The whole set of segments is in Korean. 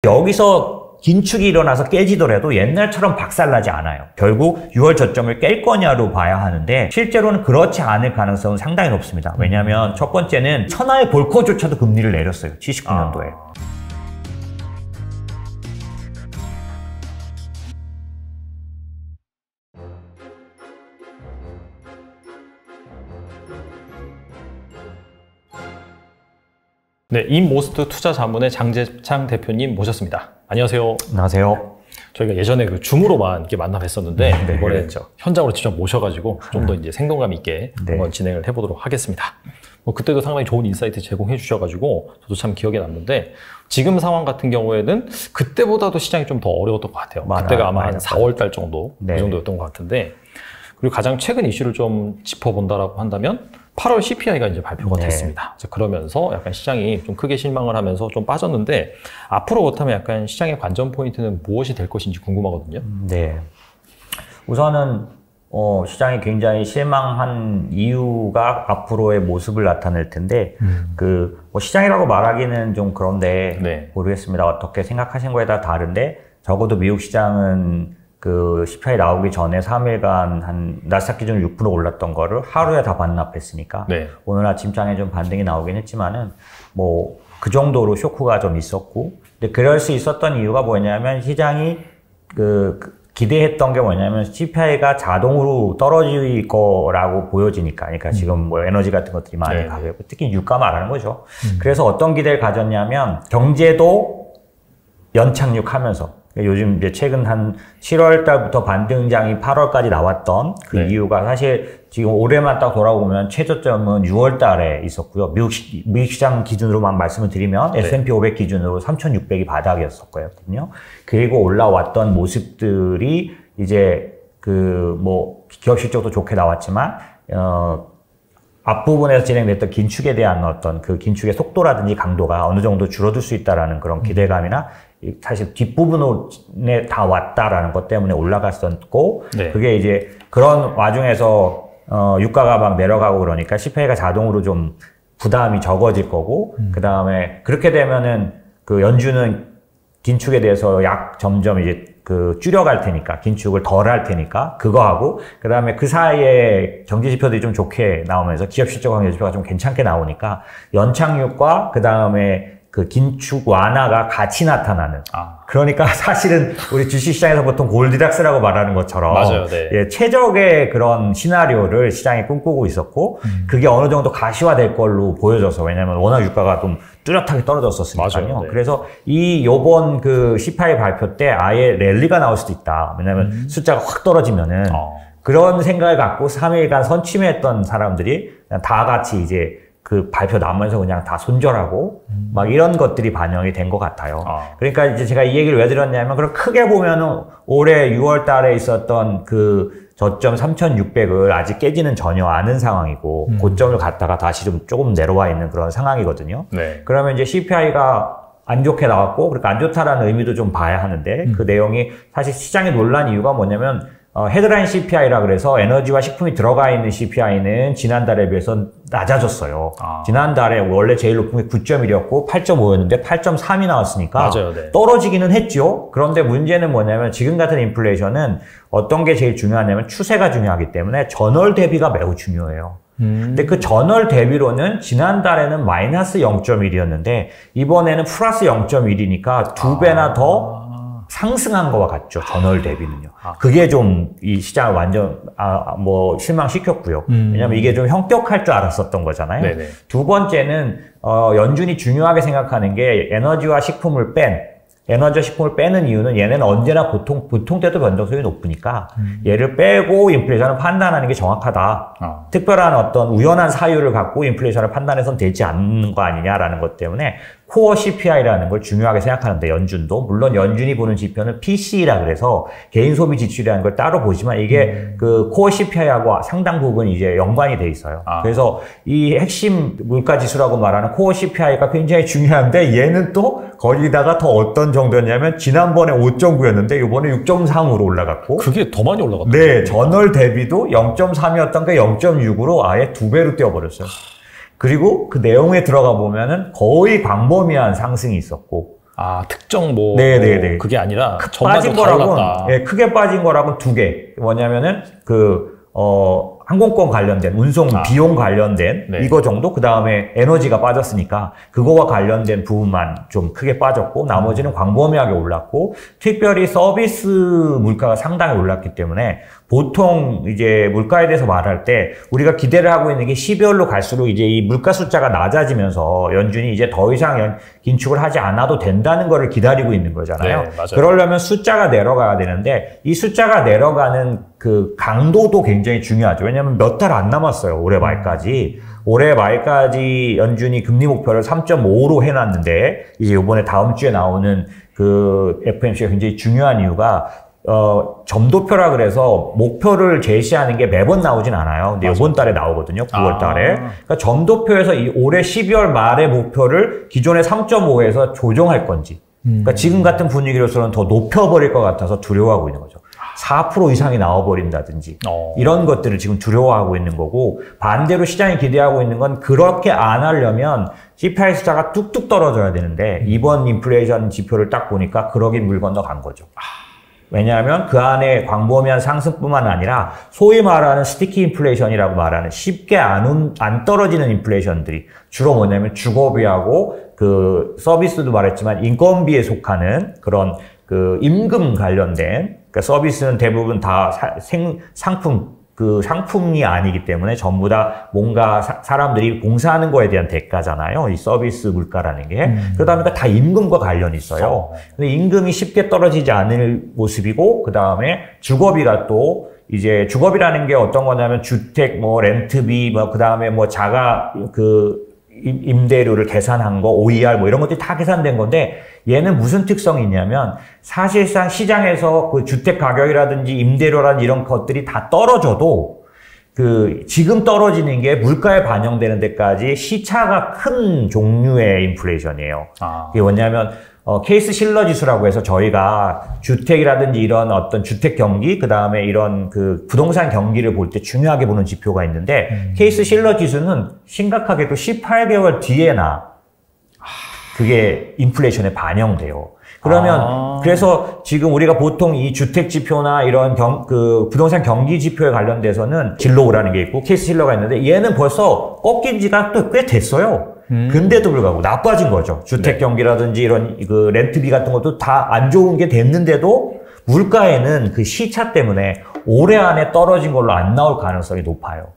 여기서 긴축이 일어나서 깨지더라도 옛날처럼 박살나지 않아요. 결국 6월 저점을 깰 거냐로 봐야 하는데 실제로는 그렇지 않을 가능성은 상당히 높습니다. 왜냐하면 첫 번째는 천하의 볼커조차도 금리를 내렸어요. 79년도에. 네, 인모스트 투자자문의 장재창 대표님 모셨습니다. 안녕하세요. 안녕하세요. 저희가 예전에 그 줌으로만 이렇게 만나 뵀었는데 네, 이번에 그렇죠. 현장으로 직접 모셔가지고 좀 더 이제 생동감 있게 한번 진행을 해보도록 하겠습니다. 뭐 그때도 상당히 좋은 인사이트 제공해 주셔가지고 저도 참 기억에 남는데 지금 상황 같은 경우에는 그때보다도 시장이 좀 더 어려웠던 것 같아요. 그때가 아마 한 4월 달 정도 그 정도였던 것 같은데 그리고 가장 최근 이슈를 좀 짚어본다라고 한다면 8월 CPI가 이제 발표가 됐습니다. 그러면서 약간 시장이 좀 크게 실망을 하면서 좀 빠졌는데 앞으로 그렇다면 약간 시장의 관전 포인트는 무엇이 될 것인지 궁금하거든요. 네. 우선은 시장이 굉장히 실망한 이유가 앞으로의 모습을 나타낼 텐데 뭐 시장이라고 말하기는 좀 그런데 모르겠습니다. 어떻게 생각하신 거에 따라 다른데 적어도 미국 시장은 그 CPI 나오기 전에 3일간 한 나스닥 기준으로 6% 올랐던 거를 하루에 다 반납했으니까 오늘 아침장에 좀 반등이 나오긴 했지만은 뭐 그 정도로 쇼크가 좀 있었고 근데 그럴 수 있었던 이유가 뭐냐면 시장이 기대했던 게 뭐냐면 CPI가 자동으로 떨어질 거라고 보여지니까 그러니까 지금 뭐 에너지 같은 것들이 많이 가격고 특히 유가 말하는 거죠. 그래서 어떤 기대를 가졌냐면 경제도 연착륙하면서 요즘 이제 최근 한 7월 달부터 반등장이 8월까지 나왔던 그 이유가 사실 지금 올해만 딱 돌아보면 최저점은 6월 달에 있었고요. 미국 시장 기준으로만 말씀을 드리면 S&P 500 기준으로 3,600이 바닥이었었거든요. 그리고 올라왔던 모습들이 이제 뭐 기업 실적도 좋게 나왔지만 앞부분에서 진행됐던 긴축에 대한 어떤 그 긴축의 속도라든지 강도가 어느 정도 줄어들 수 있다라는 그런 기대감이나 사실 뒷부분에 다 왔다라는 것 때문에 올라갔었고 그게 이제 그런 와중에서 유가가 막 내려가고 그러니까 CPI가 자동으로 좀 부담이 적어질 거고 그 다음에 그렇게 되면은 그 연준은 긴축에 대해서 점점 이제 줄여갈 테니까 긴축을 덜 할 테니까 그거 하고 그 다음에 그 사이에 경제 지표들이 좀 좋게 나오면서 기업 실적 경제 지표가 좀 괜찮게 나오니까 연착륙과 그 다음에 그 긴축 완화가 같이 나타나는. 그러니까 사실은 우리 주식시장에서 보통 골디락스라고 말하는 것처럼 최적의 그런 시나리오를 시장이 꿈꾸고 있었고 그게 어느 정도 가시화될 걸로 보여져서 왜냐면 워낙 유가가 좀 뚜렷하게 떨어졌었으니까요. 그래서 요번 그 CPI 발표 때 아예 랠리가 나올 수도 있다. 왜냐면 숫자가 확 떨어지면은 그런 생각을 갖고 3일간 선취매했던 사람들이 그냥 다 같이 이제 그 발표 나오면서 그냥 다 손절하고 막 이런 것들이 반영이 된 것 같아요. 그러니까 이제 제가 이 얘기를 왜 드렸냐면 그럼 크게 보면은 올해 6월 달에 있었던 그 저점 3,600을 아직 깨지는 전혀 않은 상황이고 고점을 갔다가 다시 좀 조금 내려와 있는 그런 상황이거든요. 그러면 이제 CPI가 안 좋게 나왔고 그러니까 안 좋다라는 의미도 좀 봐야 하는데 그 내용이 사실 시장에 놀란 이유가 뭐냐면 헤드라인 CPI라 그래서 에너지와 식품이 들어가 있는 CPI는 지난달에 비해서 낮아졌어요. 지난달에 원래 제일 높은 게 9.1이었고 8.5였는데 8.3이 나왔으니까 떨어지기는 했죠. 그런데 문제는 뭐냐면 지금 같은 인플레이션은 어떤 게 제일 중요하냐면 추세가 중요하기 때문에 전월 대비가 매우 중요해요. 근데 그 전월 대비로는 지난달에는 마이너스 0.1이었는데 이번에는 플러스 0.1이니까 2배나 더 상승한 거와 같죠. 전월 대비는요. 그게 좀 이 시장을 완전 뭐 실망시켰고요. 왜냐면 이게 좀 형격할 줄 알았었던 거잖아요. 두 번째는 연준이 중요하게 생각하는 게 에너지와 식품을 빼는 이유는 얘네는 언제나 보통 때도 변동성이 높으니까 얘를 빼고 인플레이션을 판단하는 게 정확하다. 특별한 어떤 우연한 사유를 갖고 인플레이션을 판단해서는 되지 않는 거 아니냐라는 것 때문에 코어 CPI라는 걸 중요하게 생각하는데 연준도 물론 연준이 보는 지표는 PCE라 그래서 개인 소비 지출이라는 걸 따로 보지만 이게 그 코어 CPI하고 상당 부분 이제 연관이 돼 있어요. 그래서 이 핵심 물가 지수라고 말하는 코어 CPI가 굉장히 중요한데 얘는 또 거기다가 더 어떤 정도였냐면 지난번에 5.9였는데 이번에 6.3으로 올라갔고 그게 더 많이 올라갔다. 네, 전월 대비도 0.3이었던 게 0.6으로 아예 2배로 뛰어버렸어요. 그리고 그 내용에 들어가 보면은 거의 광범위한 상승이 있었고 아, 특정 뭐 네네네. 그게 아니라 빠진 거라고는 네, 크게 빠진 거라고는 두 개. 뭐냐면은 항공권 관련된 운송 비용 관련된 네. 이거 정도, 그 다음에 에너지가 빠졌으니까 그거와 관련된 부분만 좀 크게 빠졌고, 나머지는 광범위하게 올랐고, 특별히 서비스 물가가 상당히 올랐기 때문에 보통 이제 물가에 대해서 말할 때 우리가 기대를 하고 있는 게 12월로 갈수록 이제 이 물가 숫자가 낮아지면서 연준이 이제 더 이상 긴축을 하지 않아도 된다는 거를 기다리고 있는 거잖아요. 네, 맞아요. 그러려면 숫자가 내려가야 되는데, 이 숫자가 내려가는 그 강도도 굉장히 중요하죠. 왜냐하면 몇 달 안 남았어요. 올해 말까지. 올해 말까지 연준이 금리 목표를 3.5로 해놨는데, 이제 이번에 다음 주에 나오는 그 FOMC가 굉장히 중요한 이유가 점도표라 그래서 목표를 제시하는 게 매번 나오진 않아요. 근데 이번 달에 나오거든요. 9월 달에. 그러니까 점도표에서 이 올해 12월 말의 목표를 기존의 3.5에서 조정할 건지. 그러니까 지금 같은 분위기로서는 더 높여버릴 것 같아서 두려워하고 있는 거죠. 4% 이상이 나와버린다든지 이런 것들을 지금 두려워하고 있는 거고, 반대로 시장이 기대하고 있는 건 그렇게 안 하려면 CPI 숫자가 뚝뚝 떨어져야 되는데, 이번 인플레이션 지표를 딱 보니까 그러긴 물 건너간 거죠. 왜냐하면 그 안에 광범위한 상승뿐만 아니라 소위 말하는 스티키 인플레이션이라고 말하는 쉽게 안 떨어지는 인플레이션들이 주로 뭐냐면 주거비하고 그 서비스도 말했지만 인건비에 속하는 그런 그 임금 관련된, 그러니까 서비스는 대부분 다 상품이 아니기 때문에 전부 다 뭔가 사람들이 봉사하는 거에 대한 대가잖아요. 이 서비스 물가라는 게. 그러다 보니까 다 임금과 관련이 있어요. 근데 임금이 쉽게 떨어지지 않을 모습이고, 그 다음에 주거비가 또 이제 주거비라는 게 어떤 거냐면 주택, 뭐 렌트비, 뭐 그 다음에 뭐 자가 임대료를 계산한 거, OER 뭐 이런 것들이 다 계산된 건데, 얘는 무슨 특성이 있냐면 사실상 시장에서 그 주택 가격이라든지 임대료라든지 이런 것들이 다 떨어져도 지금 떨어지는 게 물가에 반영되는 데까지 시차가 큰 종류의 인플레이션이에요. 이게 뭐냐면 케이스 실러 지수라고 해서 저희가 주택이라든지 이런 어떤 주택 경기, 그 다음에 이런 그 부동산 경기를 볼 때 중요하게 보는 지표가 있는데, 케이스 실러 지수는 심각하게도 18개월 뒤에나 그게 인플레이션에 반영돼요. 그러면 그래서 지금 우리가 보통 이 주택 지표나 이런 부동산 경기 지표에 관련돼서는 진로우라는 게 있고 케이스 실러가 있는데, 얘는 벌써 꺾인 지가 또 꽤 됐어요. 근데도 불구하고 나빠진 거죠. 주택 경기라든지 이런 그 렌트비 같은 것도 다 안 좋은 게 됐는데도 물가에는 그 시차 때문에 올해 안에 떨어진 걸로 안 나올 가능성이 높아요.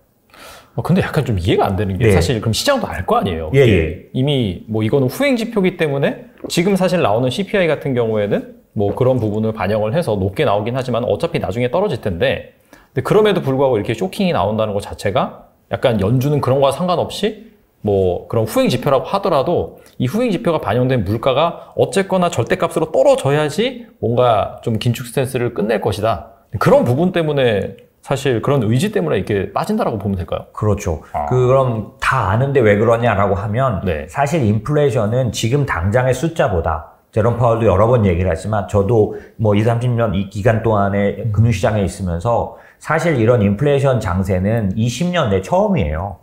근데 약간 좀 이해가 안 되는 게, 네. 사실 그럼 시장도 알 거 아니에요. 예. 이미 뭐 이거는 후행 지표기 때문에 지금 사실 나오는 CPI 같은 경우에는 뭐 그런 부분을 반영을 해서 높게 나오긴 하지만 어차피 나중에 떨어질 텐데, 근데 그럼에도 불구하고 이렇게 쇼킹이 나온다는 것 자체가 약간 연준은 그런 거와 상관없이 뭐 그런 후행 지표라고 하더라도 이 후행 지표가 반영된 물가가 어쨌거나 절대값으로 떨어져야지 뭔가 좀 긴축 스탠스를 끝낼 것이다. 그런 부분 때문에, 사실 그런 의지 때문에 이렇게 빠진다라고 보면 될까요? 그렇죠. 그럼 다 아는데 왜 그러냐라고 하면, 네. 사실 인플레이션은 지금 당장의 숫자보다, 제롬 파월도 여러 번 얘기를 하지만 저도 뭐 20, 30년 이 기간 동안에 금융시장에 있으면서 사실 이런 인플레이션 장세는 20년 내 처음이에요.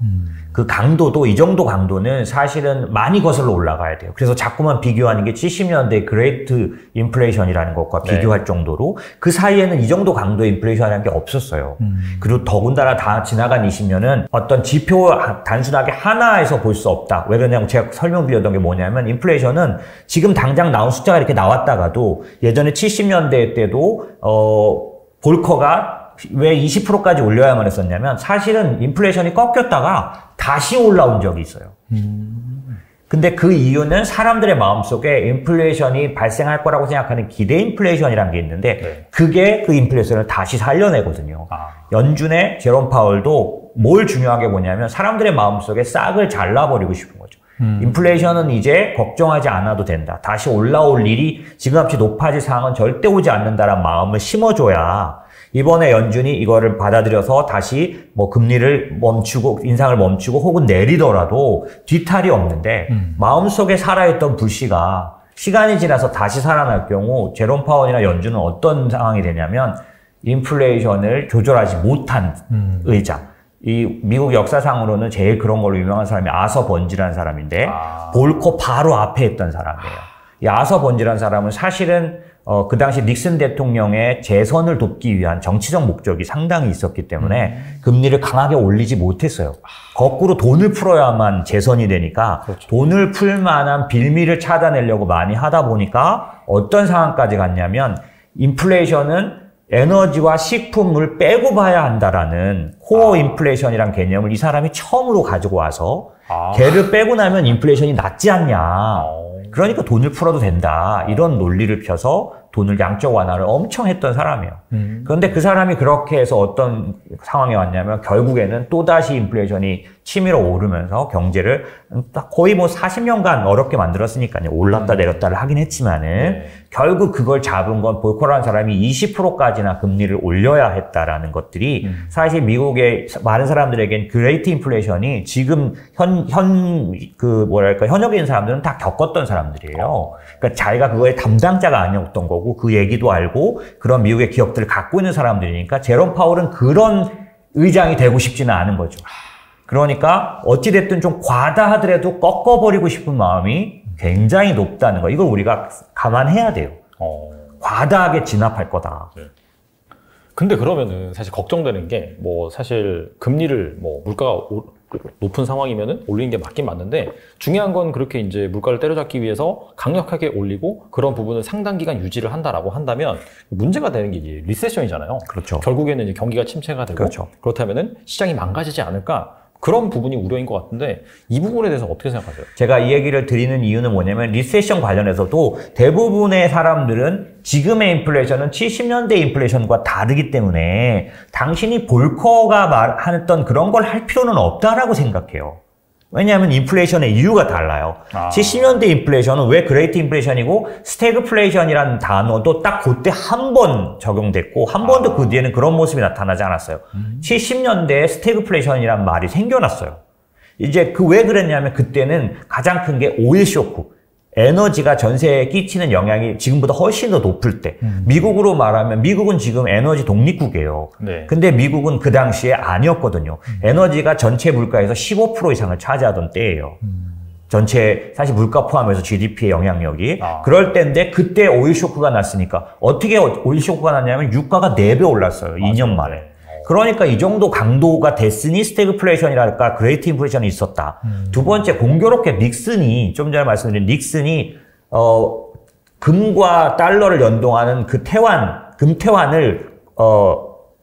그 강도도, 이 정도 강도는 사실은 많이 거슬러 올라가야 돼요. 그래서 자꾸만 비교하는 게 70년대 그레이트 인플레이션이라는 것과 비교할 정도로, 그 사이에는 이 정도 강도의 인플레이션이라는 게 없었어요. 그리고 더군다나 다 지나간 20년은 어떤 지표 단순하게 하나에서 볼 수 없다. 왜 그러냐면 제가 설명드렸던 게 뭐냐면, 인플레이션은 지금 당장 나온 숫자가 이렇게 나왔다가도 예전에 70년대 때도 볼커가 왜 20%까지 올려야만 했었냐면, 사실은 인플레이션이 꺾였다가 다시 올라온 적이 있어요. 근데 그 이유는 사람들의 마음속에 인플레이션이 발생할 거라고 생각하는 기대 인플레이션이라는 게 있는데, 네. 그게 그 인플레이션을 다시 살려내거든요. 연준의 제롬 파월도 뭘 중요하게 보냐면, 사람들의 마음속에 싹을 잘라버리고 싶은 거죠. 인플레이션은 이제 걱정하지 않아도 된다. 다시 올라올 일이 지금같이 높아질 상황은 절대 오지 않는다라는 마음을 심어줘야 이번에 연준이 이거를 받아들여서 다시 뭐 금리를 멈추고 인상을 멈추고 혹은 내리더라도 뒤탈이 없는데, 마음속에 살아있던 불씨가 시간이 지나서 다시 살아날 경우 제롬 파월이나 연준은 어떤 상황이 되냐면, 인플레이션을 조절하지 못한 의장. 이 미국 역사상으로는 제일 그런 걸로 유명한 사람이 아서 번지라는 사람인데, 볼커 바로 앞에 있던 사람이에요. 야서 번지란 사람은 사실은 그 당시 닉슨 대통령의 재선을 돕기 위한 정치적 목적이 상당히 있었기 때문에 금리를 강하게 올리지 못했어요. 거꾸로 돈을 풀어야만 재선이 되니까 그렇죠. 돈을 풀 만한 빌미를 찾아내려고 많이 하다 보니까 어떤 상황까지 갔냐면 인플레이션은 에너지와 식품을 빼고 봐야 한다라는 코어 인플레이션이란 개념을 이 사람이 처음으로 가지고 와서 걔를 빼고 나면 인플레이션이 낮지 않냐. 그러니까 돈을 풀어도 된다. 이런 논리를 펴서 돈을 양적 완화를 엄청 했던 사람이에요. 그런데 그 사람이 그렇게 해서 어떤 상황에 왔냐면 결국에는 또다시 인플레이션이 치밀어 오르면서 경제를 거의 뭐 40년간 어렵게 만들었으니까요. 올랐다 내렸다를 하긴 했지만은 결국 그걸 잡은 건 볼커라는 사람이 20%까지나 금리를 올려야 했다라는 것들이 사실 미국의 많은 사람들에겐 그레이트 인플레이션이 지금 현역에 있는 사람들은 다 겪었던 사람들이에요. 그러니까 자기가 그거에 담당자가 아니었던 거고 그 얘기도 알고 그런 미국의 기업들을 갖고 있는 사람들이니까 제롬 파월은 그런 의장이 되고 싶지는 않은 거죠. 그러니까 어찌됐든 좀 과다하더라도 꺾어버리고 싶은 마음이 굉장히 높다는 거. 이걸 우리가 감안해야 돼요. 과다하게 진압할 거다. 네. 근데 그러면은 사실 걱정되는 게 뭐 사실 금리를 뭐 물가가 높은 상황이면은 올리는 게 맞긴 맞는데 중요한 건 그렇게 이제 물가를 때려잡기 위해서 강력하게 올리고 그런 부분을 상당 기간 유지를 한다라고 한다면 문제가 되는 게 이제 리세션이잖아요. 그렇죠. 결국에는 이제 경기가 침체가 되고 그렇죠. 그렇다면은 시장이 망가지지 않을까? 그런 부분이 우려인 것 같은데 이 부분에 대해서 어떻게 생각하세요? 제가 이 얘기를 드리는 이유는 뭐냐면 리세션 관련해서도 대부분의 사람들은 지금의 인플레이션은 70년대 인플레이션과 다르기 때문에 당신이 볼커가 말했던 그런 걸 할 필요는 없다라고 생각해요. 왜냐하면 인플레이션의 이유가 달라요. 70년대 인플레이션은 왜 그레이트 인플레이션이고 스태그플레이션이라는 단어도 딱 그때 한 번 적용됐고 한 번도 그 뒤에는 그런 모습이 나타나지 않았어요. 70년대에 스태그플레이션이라는 말이 생겨났어요. 이제 왜 그랬냐면 그때는 가장 큰 게 오일 쇼크. 에너지가 전세에 끼치는 영향이 지금보다 훨씬 더 높을 때 미국으로 말하면 미국은 지금 에너지 독립국이에요. 네. 근데 미국은 그 당시에 아니었거든요. 에너지가 전체 물가에서 15% 이상을 차지하던 때예요. 전체 사실 물가 포함해서 GDP의 영향력이 그럴 때인데 그때 오일 쇼크가 났으니까 어떻게 오일 쇼크가 났냐면 유가가 4배 올랐어요. 2년 만에. 그러니까 이 정도 강도가 됐으니 스태그플레이션이랄까 그레이트 인플레이션이 있었다. 두 번째 공교롭게 닉슨이 좀 전에 말씀드린 닉슨이 금과 달러를 연동하는 그 금태환을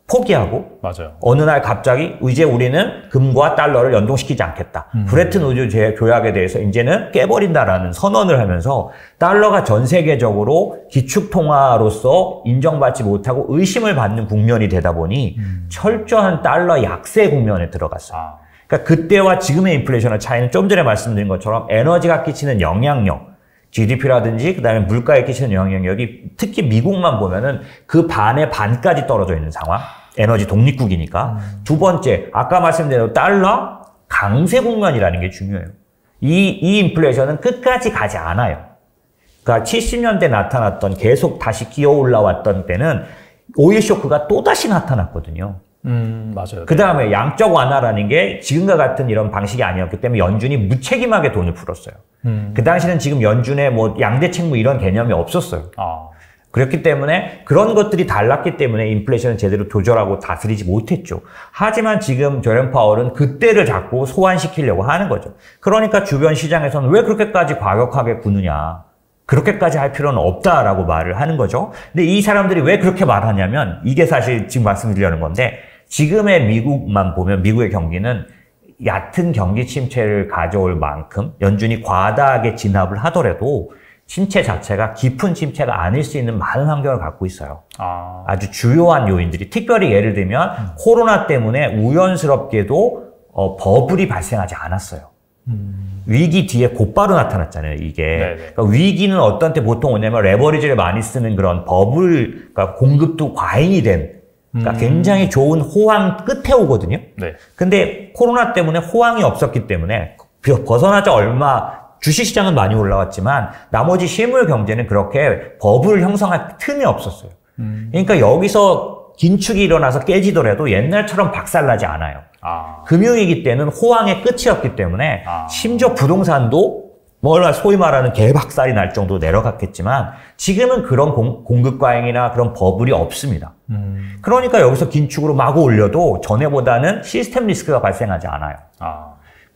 포기하고 맞아요. 어느 날 갑자기 이제 우리는 금과 달러를 연동시키지 않겠다. 브레튼 우드 조약에 대해서 이제는 깨버린다라는 선언을 하면서 달러가 전 세계적으로 기축통화로서 인정받지 못하고 의심을 받는 국면이 되다 보니 철저한 달러 약세 국면에 들어갔어요. 그러니까 그때와 지금의 인플레이션의 차이는 좀 전에 말씀드린 것처럼 에너지가 끼치는 영향력, GDP라든지 그다음에 물가에 끼치는 영향력이 특히 미국만 보면은 그 반의 반까지 떨어져 있는 상황. 에너지 독립국이니까. 두 번째, 아까 말씀드린 대로 달러 강세 국면이라는 게 중요해요. 이 인플레이션은 끝까지 가지 않아요. 그러니까 70년대 나타났던 계속 다시 기어 올라왔던 때는 오일 쇼크가 또다시 나타났거든요. 맞아요. 그 다음에 양적 완화라는 게 지금과 같은 이런 방식이 아니었기 때문에 연준이 무책임하게 돈을 풀었어요. 그 당시는 지금 연준의 뭐 양대 책무 이런 개념이 없었어요. 그렇기 때문에 그런 것들이 달랐기 때문에 인플레이션을 제대로 조절하고 다스리지 못했죠. 하지만 지금 제롬 파월은 그때를 자꾸 소환시키려고 하는 거죠. 그러니까 주변 시장에서는 왜 그렇게까지 과격하게 구느냐. 그렇게까지 할 필요는 없다라고 말을 하는 거죠. 근데 이 사람들이 왜 그렇게 말하냐면 이게 사실 지금 말씀드리려는 건데 지금의 미국만 보면 미국의 경기는 얕은 경기 침체를 가져올 만큼 연준이 과다하게 진압을 하더라도 침체 자체가 깊은 침체가 아닐 수 있는 많은 환경을 갖고 있어요. 아주 주요한 요인들이 특별히 예를 들면 코로나 때문에 우연스럽게도 버블이 발생하지 않았어요. 위기 뒤에 곧바로 나타났잖아요, 이게. 그러니까 위기는 어떤 때 보통 오냐면 레버리지를 많이 쓰는 그런 버블, 그러니까 공급도 과잉이 된, 그러니까 굉장히 좋은 호황 끝에 오거든요. 근데 코로나 때문에 호황이 없었기 때문에 벗어나자 얼마 주식시장은 많이 올라왔지만 나머지 실물 경제는 그렇게 버블을 형성할 틈이 없었어요. 그러니까 여기서 긴축이 일어나서 깨지더라도 옛날처럼 박살나지 않아요. 금융위기 때는 호황의 끝이었기 때문에 심지어 부동산도 뭐 소위 말하는 개박살이 날 정도로 내려갔겠지만 지금은 그런 공급 과잉이나 그런 버블이 없습니다. 그러니까 여기서 긴축으로 마구 올려도 전에보다는 시스템 리스크가 발생하지 않아요.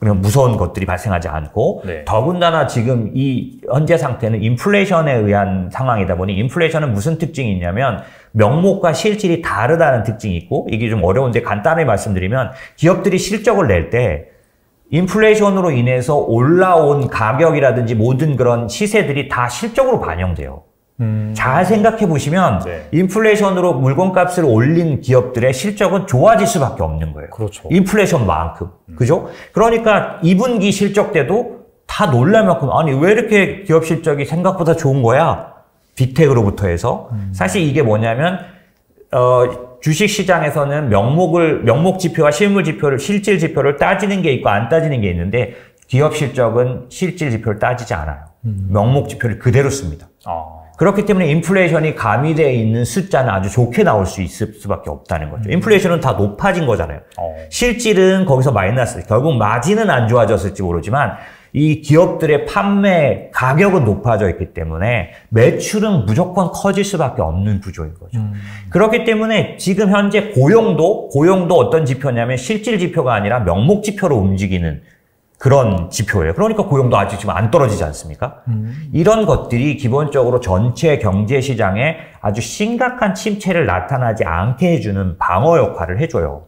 그냥 무서운 것들이 발생하지 않고 네. 더군다나 지금 이 현재 상태는 인플레이션에 의한 상황이다 보니 인플레이션은 무슨 특징이 있냐면 명목과 실질이 다르다는 특징이 있고 이게 좀 어려운데 간단히 말씀드리면 기업들이 실적을 낼 때 인플레이션으로 인해서 올라온 가격이라든지 모든 그런 시세들이 다 실적으로 반영돼요. 잘 생각해 보시면 네. 인플레이션으로 물건값을 올린 기업들의 실적은 좋아질 수밖에 없는 거예요. 그렇죠. 인플레이션만큼. 그죠? 그러니까 2분기 실적 때도 다 놀랄 만큼 아니 왜 이렇게 기업 실적이 생각보다 좋은 거야? 빅텍으로부터 해서. 사실 이게 뭐냐면 주식 시장에서는 명목 지표와 실물 지표를 실질 지표를 따지는 게 있고 안 따지는 게 있는데 기업 실적은 실질 지표를 따지지 않아요. 명목 지표를 그대로 씁니다. 그렇기 때문에 인플레이션이 가미되어 있는 숫자는 아주 좋게 나올 수 있을 수밖에 없다는 거죠. 인플레이션은 다 높아진 거잖아요. 실질은 거기서 마이너스. 결국 마진은 안 좋아졌을지 모르지만 이 기업들의 판매 가격은 높아져 있기 때문에 매출은 무조건 커질 수밖에 없는 구조인 거죠. 그렇기 때문에 지금 현재 고용도 어떤 지표냐면 실질 지표가 아니라 명목 지표로 움직이는 그런 지표예요. 그러니까 고용도 아직 지금 안 떨어지지 않습니까? 이런 것들이 기본적으로 전체 경제 시장에 아주 심각한 침체를 나타나지 않게 해주는 방어 역할을 해줘요.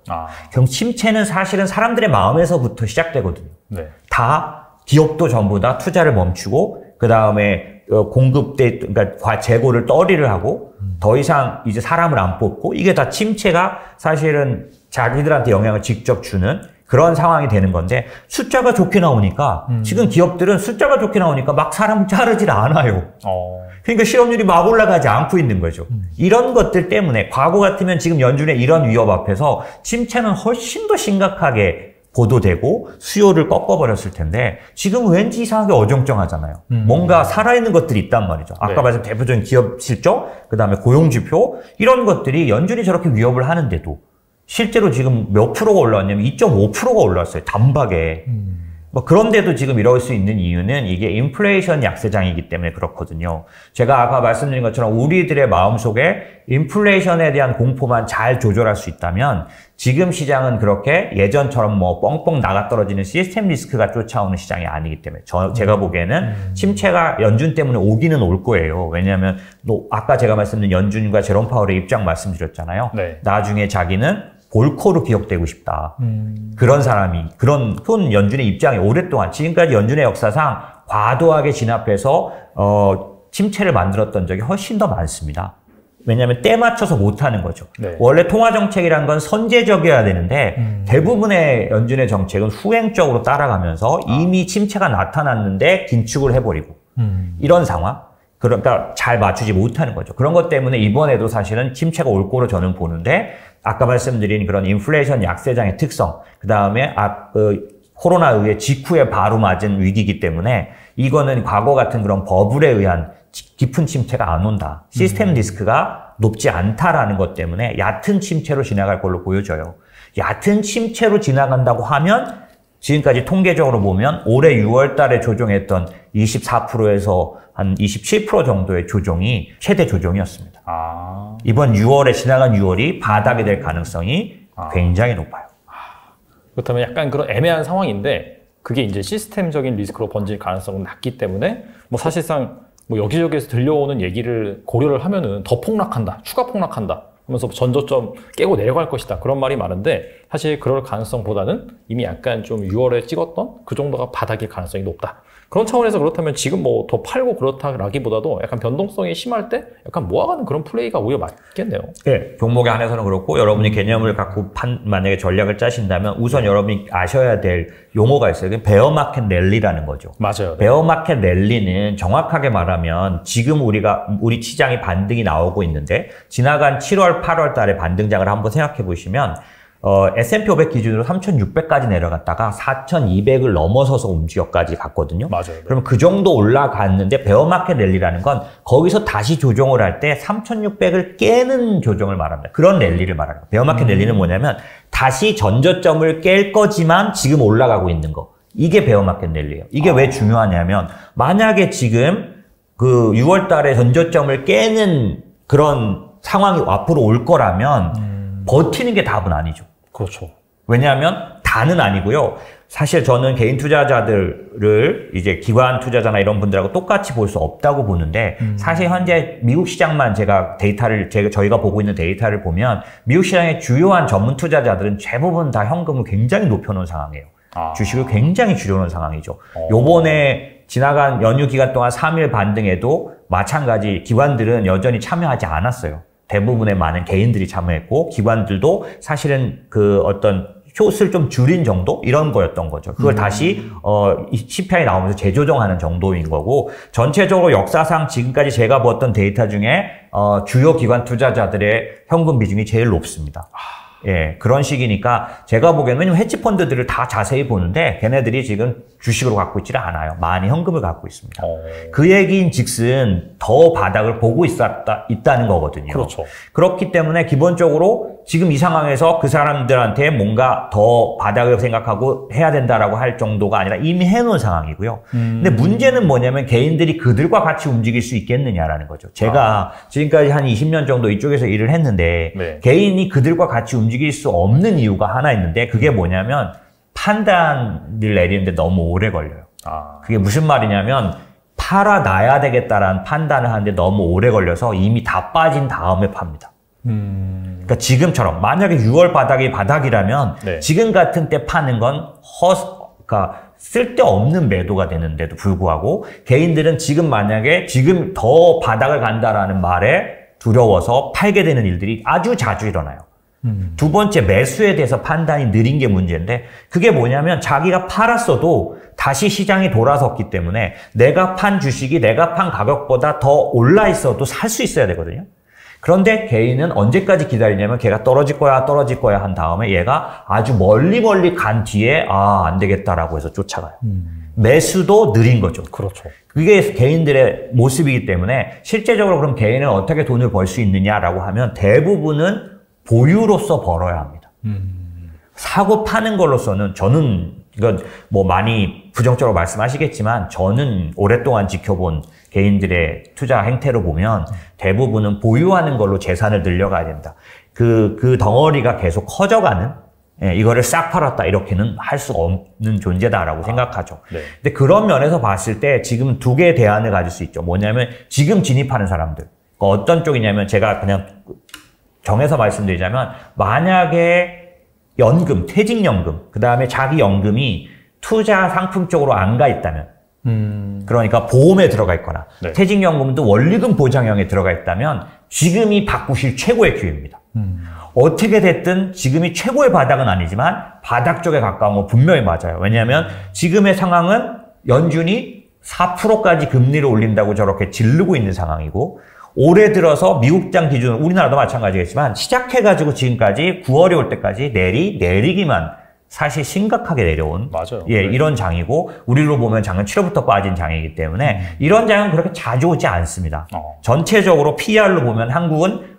침체는 사실은 사람들의 마음에서부터 시작되거든요. 네. 다 기업도 전부 다 투자를 멈추고 그 다음에 그러니까 재고를 떨이를 하고 더 이상 이제 사람을 안 뽑고 이게 다 침체가 사실은 자기들한테 영향을 직접 주는 그런 상황이 되는 건데 숫자가 좋게 나오니까 지금 기업들은 숫자가 좋게 나오니까 막 사람을 자르질 않아요. 그러니까 실업률이 막 올라가지 않고 있는 거죠. 이런 것들 때문에 과거 같으면 지금 연준의 이런 위협 앞에서 침체는 훨씬 더 심각하게 보도되고 수요를 꺾어버렸을 텐데 지금 왠지 이상하게 어정쩡하잖아요. 뭔가 살아있는 것들이 있단 말이죠. 아까 네. 말씀 대표적인 기업 실적, 그 다음에 고용지표 이런 것들이 연준이 저렇게 위협을 하는데도 실제로 지금 몇 프로가 올라왔냐면 2.5%가 올랐어요. 단박에. 뭐 그런데도 지금 이럴 수 있는 이유는 이게 인플레이션 약세장이기 때문에 그렇거든요. 제가 아까 말씀드린 것처럼 우리들의 마음속에 인플레이션에 대한 공포만 잘 조절할 수 있다면 지금 시장은 그렇게 예전처럼 뭐 뻥뻥 나가 떨어지는 시스템 리스크가 쫓아오는 시장이 아니기 때문에 제가 보기에는 침체가 연준 때문에 오기는 올 거예요. 왜냐하면 아까 제가 말씀드린 연준과 제롬 파월의 입장 말씀드렸잖아요. 네. 나중에 자기는 볼코로 기억되고 싶다. 그런 사람이, 그런 연준의 입장이 오랫동안, 지금까지 연준의 역사상 과도하게 진압해서, 침체를 만들었던 적이 훨씬 더 많습니다. 왜냐하면 때 맞춰서 못하는 거죠. 네. 원래 통화정책이라는 건 선제적이어야 되는데, 대부분의 연준의 정책은 후행적으로 따라가면서 이미 침체가 나타났는데 긴축을 해버리고, 이런 상황. 그러니까 잘 맞추지 못하는 거죠. 그런 것 때문에 이번에도 사실은 침체가 올 거로 저는 보는데 아까 말씀드린 그런 인플레이션 약세장의 특성, 그 다음에 코로나 의해 직후에 바로 맞은 위기이기 때문에 이거는 과거 같은 그런 버블에 의한 깊은 침체가 안 온다. 시스템 리스크가 높지 않다라는 것 때문에 얕은 침체로 지나갈 걸로 보여져요. 얕은 침체로 지나간다고 하면 지금까지 통계적으로 보면 올해 6월 달에 조정했던 24%에서 한 27% 정도의 조정이 최대 조정이었습니다. 이번 6월에 지나간 6월이 바닥이 될 가능성이 굉장히 높아요. 그렇다면 약간 그런 애매한 상황인데 그게 이제 시스템적인 리스크로 번질 가능성은 낮기 때문에 뭐 사실상 뭐 여기저기에서 들려오는 얘기를 고려를 하면은 더 폭락한다, 추가 폭락한다 하면서 전저점 깨고 내려갈 것이다 그런 말이 많은데 사실 그럴 가능성보다는 이미 약간 좀 6월에 찍었던 그 정도가 바닥일 가능성이 높다. 그런 차원에서 그렇다면 지금 뭐 더 팔고 그렇다라기보다도 약간 변동성이 심할 때 약간 모아가는 그런 플레이가 오히려 맞겠네요. 네, 종목에 한해서는 그렇고 여러분이 개념을 갖고 만약에 전략을 짜신다면 우선 여러분이 아셔야 될 용어가 있어요. 베어마켓 랠리라는 거죠. 맞아요. 네. 베어마켓 랠리는 정확하게 말하면 지금 우리 시장이 반등이 나오고 있는데 지나간 7월, 8월 달에 반등장을 한번 생각해 보시면 S&P 500 기준으로 3,600까지 내려갔다가 4,200을 넘어서서 움직여까지 갔거든요. 맞아요. 그러면 그 정도 올라갔는데 베어마켓 랠리라는 건 거기서 다시 조정을 할 때 3,600을 깨는 조정을 말합니다. 그런 랠리를 말합니다. 베어마켓 랠리는 뭐냐면 다시 전저점을 깰 거지만 지금 올라가고 있는 거. 이게 베어마켓 랠리예요. 이게 왜 중요하냐면 만약에 지금 그 6월 달에 전저점을 깨는 그런 상황이 앞으로 올 거라면 버티는 게 답은 아니죠. 그렇죠. 왜냐하면 다는 아니고요. 사실 저는 개인 투자자들을 이제 기관 투자자나 이런 분들하고 똑같이 볼 수 없다고 보는데 사실 현재 미국 시장만 제가 데이터를 저희가 보고 있는 데이터를 보면 미국 시장의 주요한 전문 투자자들은 대부분 다 현금을 굉장히 높여놓은 상황이에요. 주식을 굉장히 줄여놓은 상황이죠. 요번에 지나간 연휴 기간 동안 3일 반등에도 마찬가지 기관들은 여전히 참여하지 않았어요. 대부분의 많은 개인들이 참여했고 기관들도 사실은 그 어떤 숏을 좀 줄인 정도? 이런 거였던 거죠. 그걸 다시 CPI 나오면서 재조정하는 정도인 거고 전체적으로 역사상 지금까지 제가 보았던 데이터 중에 주요 기관 투자자들의 현금 비중이 제일 높습니다. 예, 그런 식이니까 제가 보기에는 왜냐면 헤지펀드들을 다 자세히 보는데 걔네들이 지금 주식으로 갖고 있지를 않아요. 많이 현금을 갖고 있습니다. 그 얘기인 즉슨 더 바닥을 보고 있다는 거거든요. 그렇죠. 그렇기 때문에 기본적으로 지금 이 상황에서 그 사람들한테 뭔가 더 바닥을 생각하고 해야 된다라고 할 정도가 아니라 이미 해놓은 상황이고요. 근데 문제는 뭐냐면 개인들이 그들과 같이 움직일 수 있겠느냐라는 거죠. 제가 지금까지 한 20년 정도 이쪽에서 일을 했는데 네. 개인이 그들과 같이 움직일 수 없는 이유가 하나 있는데 그게 뭐냐면 판단을 내리는데 너무 오래 걸려요. 그게 무슨 말이냐면 팔아놔야 되겠다라는 판단을 하는데 너무 오래 걸려서 이미 다 빠진 다음에 팝니다. 그러니까 지금처럼 만약에 6월 바닥이 바닥이라면 네. 지금 같은 때 파는 건 그러니까 쓸데없는 매도가 되는데도 불구하고 개인들은 지금 만약에 지금 더 바닥을 간다라는 말에 두려워서 팔게 되는 일들이 아주 자주 일어나요. 두 번째 매수에 대해서 판단이 느린 게 문제인데 그게 뭐냐면 자기가 팔았어도 다시 시장이 돌아섰기 때문에 내가 판 주식이 내가 판 가격보다 더 올라 있어도 살 수 있어야 되거든요. 그런데 개인은 언제까지 기다리냐면 걔가 떨어질 거야 한 다음에 얘가 아주 멀리 간 뒤에 안 되겠다라고 해서 쫓아가요. 매수도 느린 거죠. 그렇죠. 그게 개인들의 모습이기 때문에 실제적으로 그럼 개인은 어떻게 돈을 벌 수 있느냐라고 하면 대부분은 보유로서 벌어야 합니다. 사고 파는 걸로서는 저는 이건 뭐 많이 부정적으로 말씀하시겠지만 저는 오랫동안 지켜본 개인들의 투자 행태로 보면 대부분은 보유하는 걸로 재산을 늘려가야 된다. 그 덩어리가 계속 커져가는 이거를 싹 팔았다 이렇게는 할 수 없는 존재다라고 생각하죠. 네. 근데 그런 면에서 봤을 때 지금 두 개의 대안을 가질 수 있죠. 뭐냐면 지금 진입하는 사람들 어떤 쪽이냐면 제가 그냥 정해서 말씀드리자면 만약에 연금, 퇴직연금, 그 다음에 자기 연금이 투자 상품 쪽으로 안 가 있다면 그러니까 보험에 들어가 있거나 네. 퇴직연금도 원리금 보장형에 들어가 있다면 지금이 바꾸실 최고의 기회입니다. 어떻게 됐든 지금이 최고의 바닥은 아니지만 바닥 쪽에 가까운 건 분명히 맞아요. 왜냐하면 지금의 상황은 연준이 4%까지 금리를 올린다고 저렇게 지르고 있는 상황이고 올해 들어서 미국장 기준으로 우리나라도 마찬가지겠지만 시작해가지고 지금까지 9월이 올 때까지 내리기만 사실 심각하게 내려온 맞아요. 예, 이런 장이고 우리로 보면 작년 7월부터 빠진 장이기 때문에 이런 장은 그렇게 자주 오지 않습니다. 전체적으로 PER로 보면 한국은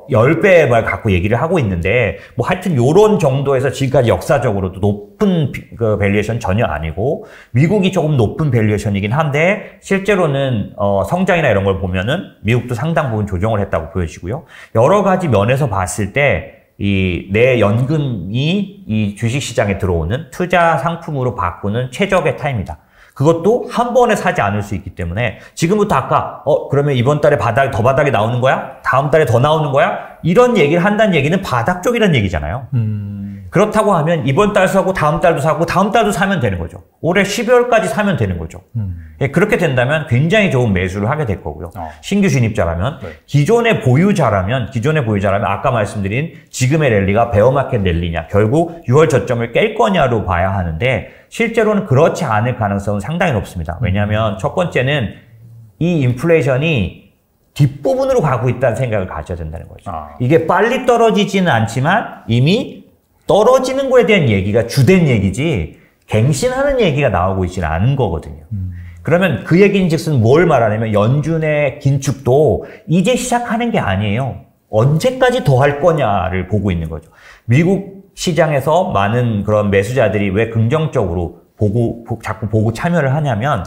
10배를 갖고 얘기를 하고 있는데 뭐 하여튼 요런 정도에서 지금까지 역사적으로도 높은 그 밸류에이션 전혀 아니고 미국이 조금 높은 밸류에이션이긴 한데 실제로는 성장이나 이런 걸 보면은 미국도 상당 부분 조정을 했다고 보여지고요. 여러 가지 면에서 봤을 때 내 연금이 이 주식시장에 들어오는 투자 상품으로 바꾸는 최적의 타임이다. 그것도 한 번에 사지 않을 수 있기 때문에 지금부터 아까 그러면 이번 달에 더 바닥이 나오는 거야? 다음 달에 더 나오는 거야? 이런 얘기를 한다는 얘기는 바닥 쪽이라는 얘기잖아요. 그렇다고 하면 이번 달 사고 다음 달도 사고 다음 달도 사면 되는 거죠. 올해 12월까지 사면 되는 거죠. 예, 그렇게 된다면 굉장히 좋은 매수를 하게 될 거고요. 신규 진입자라면 네. 기존의 보유자라면 아까 말씀드린 지금의 랠리가 베어마켓 랠리냐 결국 6월 저점을 깰 거냐로 봐야 하는데 실제로는 그렇지 않을 가능성은 상당히 높습니다. 왜냐하면 첫 번째는 이 인플레이션이 뒷부분으로 가고 있다는 생각을 가져야 된다는 거죠. 이게 빨리 떨어지지는 않지만 이미 떨어지는 거에 대한 얘기가 주된 얘기지 갱신하는 얘기가 나오고 있지는 않은 거거든요. 그러면 그 얘기인 즉슨 뭘 말하냐면 연준의 긴축도 이제 시작하는 게 아니에요. 언제까지 더 할 거냐를 보고 있는 거죠. 미국 시장에서 많은 그런 매수자들이 왜 긍정적으로 자꾸 보고 참여를 하냐면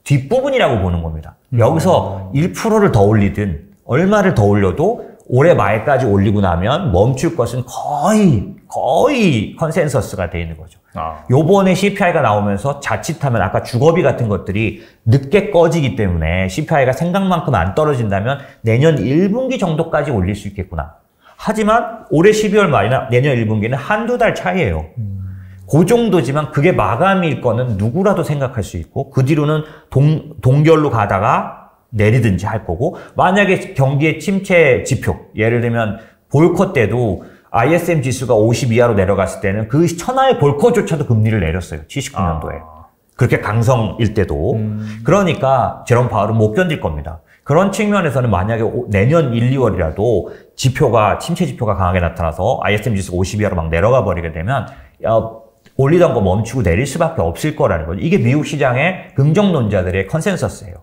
뒷부분이라고 보는 겁니다. 여기서 1%를 더 올리든 얼마를 더 올려도 올해 말까지 올리고 나면 멈출 것은 거의 컨센서스가 되어 있는 거죠. 요번에 CPI가 나오면서 자칫하면 아까 주거비 같은 것들이 늦게 꺼지기 때문에 CPI가 생각만큼 안 떨어진다면 내년 1분기 정도까지 올릴 수 있겠구나. 하지만 올해 12월 말이나 내년 1분기는 한두 달 차이예요. 그 정도지만 그게 마감일 거는 누구라도 생각할 수 있고 그 뒤로는 동결로 가다가 내리든지 할 거고 만약에 경기의 침체 지표 예를 들면 볼컷 때도 ISM 지수가 50 이하로 내려갔을 때는 그 천하의 볼컷조차도 금리를 내렸어요. 79년도에. 그렇게 강성일 때도. 그러니까 제롬 파월은 못 견딜 겁니다. 그런 측면에서는 만약에 내년 1, 2월이라도 침체 지표가 강하게 나타나서 ISM 지수가 50 이하로 막 내려가 버리게 되면 올리던 거 멈추고 내릴 수밖에 없을 거라는 거죠. 이게 미국 시장의 긍정론자들의 컨센서스예요.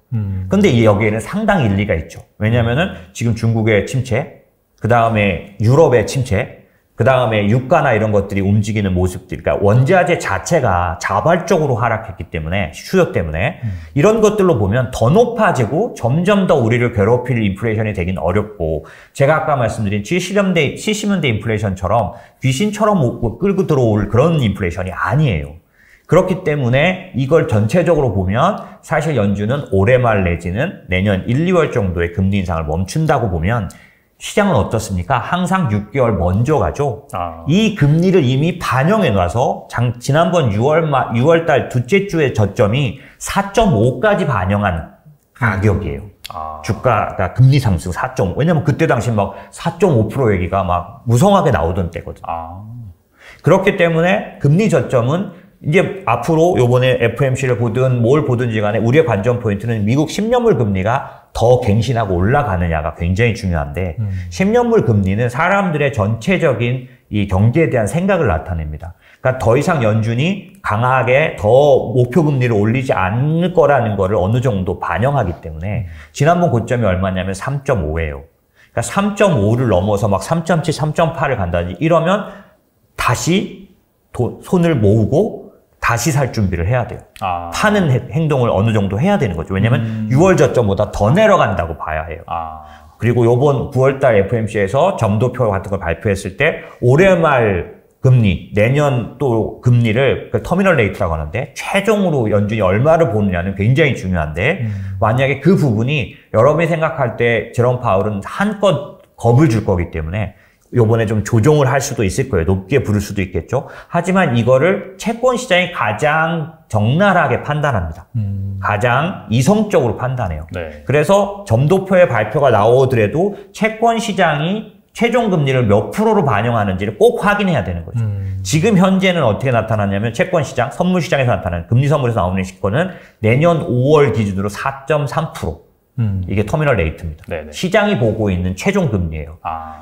근데 여기에는 상당히 일리가 있죠. 왜냐면은 지금 중국의 침체, 그 다음에 유럽의 침체, 그 다음에 유가나 이런 것들이 움직이는 모습들, 그러니까 원자재 자체가 자발적으로 하락했기 때문에, 수요 때문에, 이런 것들로 보면 더 높아지고 점점 더 우리를 괴롭힐 인플레이션이 되긴 어렵고, 제가 아까 말씀드린 70년대 인플레이션처럼 귀신처럼 끌고 들어올 그런 인플레이션이 아니에요. 그렇기 때문에 이걸 전체적으로 보면 사실 연준은 올해 말 내지는 내년 1, 2월 정도의 금리 인상을 멈춘다고 보면 시장은 어떻습니까? 항상 6개월 먼저 가죠. 이 금리를 이미 반영해 놔서 지난번 6월 달 둘째 주의 저점이 4.5까지 반영한 가격이에요. 주가가 금리 상승 4.5. 왜냐면 그때 당시 막 4.5% 얘기가 막 무성하게 나오던 때거든요. 그렇기 때문에 금리 저점은 이제 앞으로 요번에 FOMC를 보든 뭘 보든지 간에 우리의 관전 포인트는 미국 10년물 금리가 더 갱신하고 올라가느냐가 굉장히 중요한데 10년물 금리는 사람들의 전체적인 이 경제에 대한 생각을 나타냅니다. 그러니까 더 이상 연준이 강하게 더 목표 금리를 올리지 않을 거라는 거를 어느 정도 반영하기 때문에 지난번 고점이 얼마냐면 3.5예요. 그러니까 3.5를 넘어서 막 3.7, 3.8을 간다든지 이러면 다시 손을 모으고 다시 살 준비를 해야 돼요. 파는 행동을 어느 정도 해야 되는 거죠. 왜냐면 6월 저점보다 더 내려간다고 봐야 해요. 그리고 요번 9월달 FOMC에서 점도표 같은 걸 발표했을 때 올해 말 금리, 내년 또 금리를 터미널 레이트라고 하는데 최종으로 연준이 얼마를 보느냐는 굉장히 중요한데 만약에 그 부분이 여러분이 생각할 때 제롬 파월은 한껏 겁을 줄 거기 때문에 요번에 좀 조정을 할 수도 있을 거예요. 높게 부를 수도 있겠죠. 하지만 이거를 채권 시장이 가장 적나라하게 판단합니다. 가장 이성적으로 판단해요. 네. 그래서 점도표의 발표가 나오더라도 채권 시장이 최종 금리를 몇 프로로 반영하는지를 꼭 확인해야 되는 거죠. 지금 현재는 어떻게 나타나냐면 채권 시장, 선물 시장에서 나타나는 금리 선물에서 나오는 시권은 내년 5월 기준으로 4.3%. 이게 터미널 레이트입니다. 네네. 시장이 보고 있는 최종 금리예요.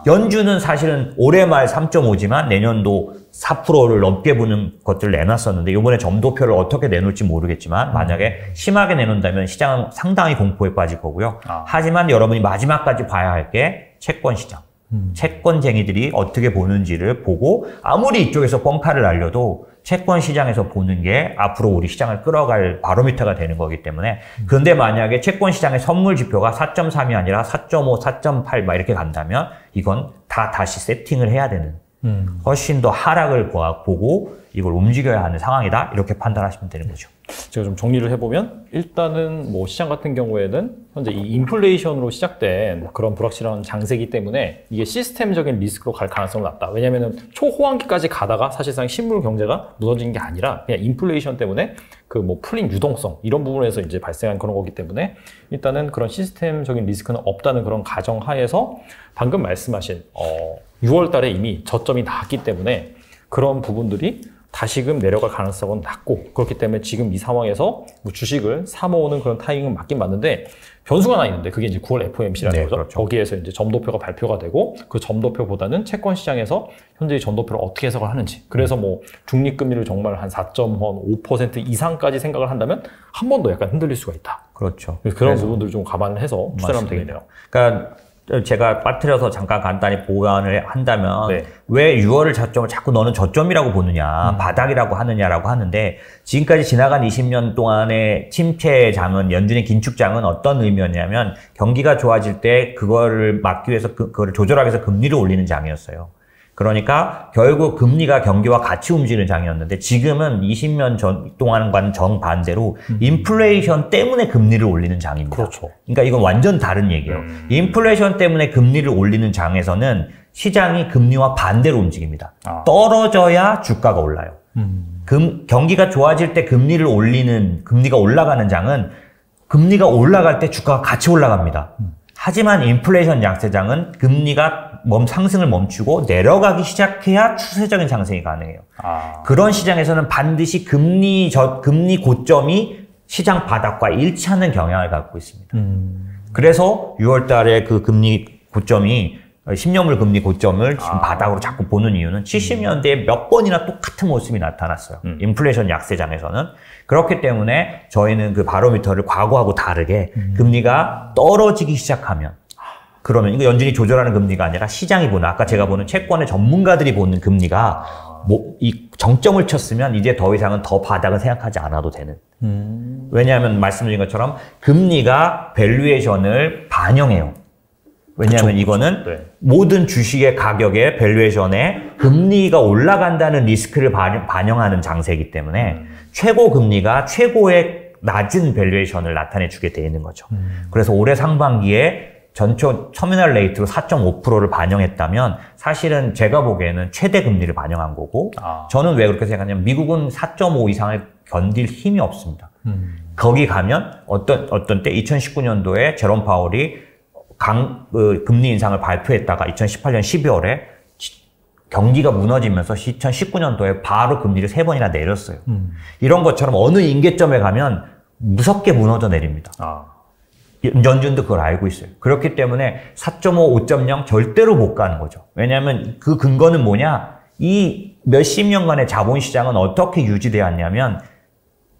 연준은 사실은 올해 말 3.5지만 내년도 4%를 넘게 보는 것들을 내놨었는데 이번에 점도표를 어떻게 내놓을지 모르겠지만 만약에 심하게 내놓는다면 시장은 상당히 공포에 빠질 거고요. 하지만 여러분이 마지막까지 봐야 할 게 채권 시장. 채권쟁이들이 어떻게 보는지를 보고 아무리 이쪽에서 뻥카를 날려도 채권 시장에서 보는 게 앞으로 우리 시장을 끌어갈 바로미터가 되는 거기 때문에 그런데 만약에 채권 시장의 선물 지표가 4.3이 아니라 4.5, 4.8 막 이렇게 간다면 이건 다시 세팅을 해야 되는 훨씬 더 하락을 보고 이걸 움직여야 하는 상황이다 이렇게 판단하시면 되는 거죠. 제가 좀 정리를 해보면 일단은 뭐 시장 같은 경우에는 현재 이 인플레이션으로 시작된 그런 불확실한 장세기 때문에 이게 시스템적인 리스크로 갈 가능성이 낮다. 왜냐면은 초호황기까지 가다가 사실상 실물 경제가 무너진 게 아니라 그냥 인플레이션 때문에 그 뭐 풀린 유동성 이런 부분에서 이제 발생한 그런 거기 때문에 일단은 그런 시스템적인 리스크는 없다는 그런 가정하에서 방금 말씀하신 6월 달에 이미 저점이 나왔기 때문에 그런 부분들이 다시금 내려갈 가능성은 낮고 그렇기 때문에 지금 이 상황에서 뭐 주식을 사 모으는 그런 타이밍은 맞긴 맞는데 변수가 하나 있는데 그게 이제 9월 FOMC라는 거죠. 그렇죠. 거기에서 이제 점도표가 발표가 되고 그 점도표보다는 채권 시장에서 현재의 점도표를 어떻게 해석을 하는지 그래서 뭐 중립금리를 정말 한 4.5% 이상까지 생각을 한다면 한 번 더 약간 흔들릴 수가 있다. 그렇죠. 그런 부분들을 좀 감안을 해서 추천하면 되겠네요. 그러니까 제가 빠뜨려서 잠깐 간단히 보완을 한다면 네. 왜 6월을 저점을 자꾸 너는 저점이라고 보느냐, 바닥이라고 하느냐라고 하는데 지금까지 지나간 20년 동안의 침체장은 연준의 긴축장은 어떤 의미였냐면 경기가 좋아질 때 그거를 막기 위해서 그거를 조절하기 위해서 금리를 올리는 장이었어요. 그러니까 결국 금리가 경기와 같이 움직이는 장이었는데 지금은 20년 동안과는 정반대로 인플레이션 때문에 금리를 올리는 장입니다. 그렇죠. 그러니까 이건 완전 다른 얘기예요. 인플레이션 때문에 금리를 올리는 장에서는 시장이 금리와 반대로 움직입니다. 떨어져야 주가가 올라요. 경기가 좋아질 때 금리가 올라가는 장은 금리가 올라갈 때 주가가 같이 올라갑니다. 하지만 인플레이션 약세장은 금리가 상승을 멈추고 내려가기 시작해야 추세적인 상승이 가능해요. 그런 시장에서는 반드시 금리 고점이 시장 바닥과 일치하는 경향을 갖고 있습니다. 그래서 6월 달에 그 금리 고점이 10년물 금리 고점을 지금 바닥으로 자꾸 보는 이유는 70년대에 몇 번이나 똑같은 모습이 나타났어요. 인플레이션 약세장에서는. 그렇기 때문에 저희는 그 바로미터를 과거하고 다르게 금리가 떨어지기 시작하면 그러면 이거 연준이 조절하는 금리가 아니라 시장이 보는 아까 제가 보는 채권의 전문가들이 보는 금리가 이 정점을 쳤으면 이제 더 이상은 더 바닥은 생각하지 않아도 되는. 왜냐하면 말씀드린 것처럼 금리가 밸류에이션을 반영해요. 왜냐하면 이거는 네. 모든 주식의 가격의 밸류에이션에 금리가 올라간다는 리스크를 반영하는 장세이기 때문에 최고 금리가 최고의 낮은 밸류에이션을 나타내주게 되어 있는 거죠. 그래서 올해 상반기에 전초 터미널 레이트로 4.5%를 반영했다면 사실은 제가 보기에는 최대 금리를 반영한 거고 저는 왜 그렇게 생각하냐면 미국은 4.5 이상을 견딜 힘이 없습니다. 거기 가면 어떤 때 2019년도에 제롬 파월이 금리 인상을 발표했다가 2018년 12월에 경기가 무너지면서 2019년도에 바로 금리를 3번이나 내렸어요. 이런 것처럼 어느 임계점에 가면 무섭게 무너져 내립니다. 연준도 그걸 알고 있어요. 그렇기 때문에 4.5, 5.0 절대로 못 가는 거죠. 왜냐하면 그 근거는 뭐냐? 이 몇십 년간의 자본시장은 어떻게 유지되었냐면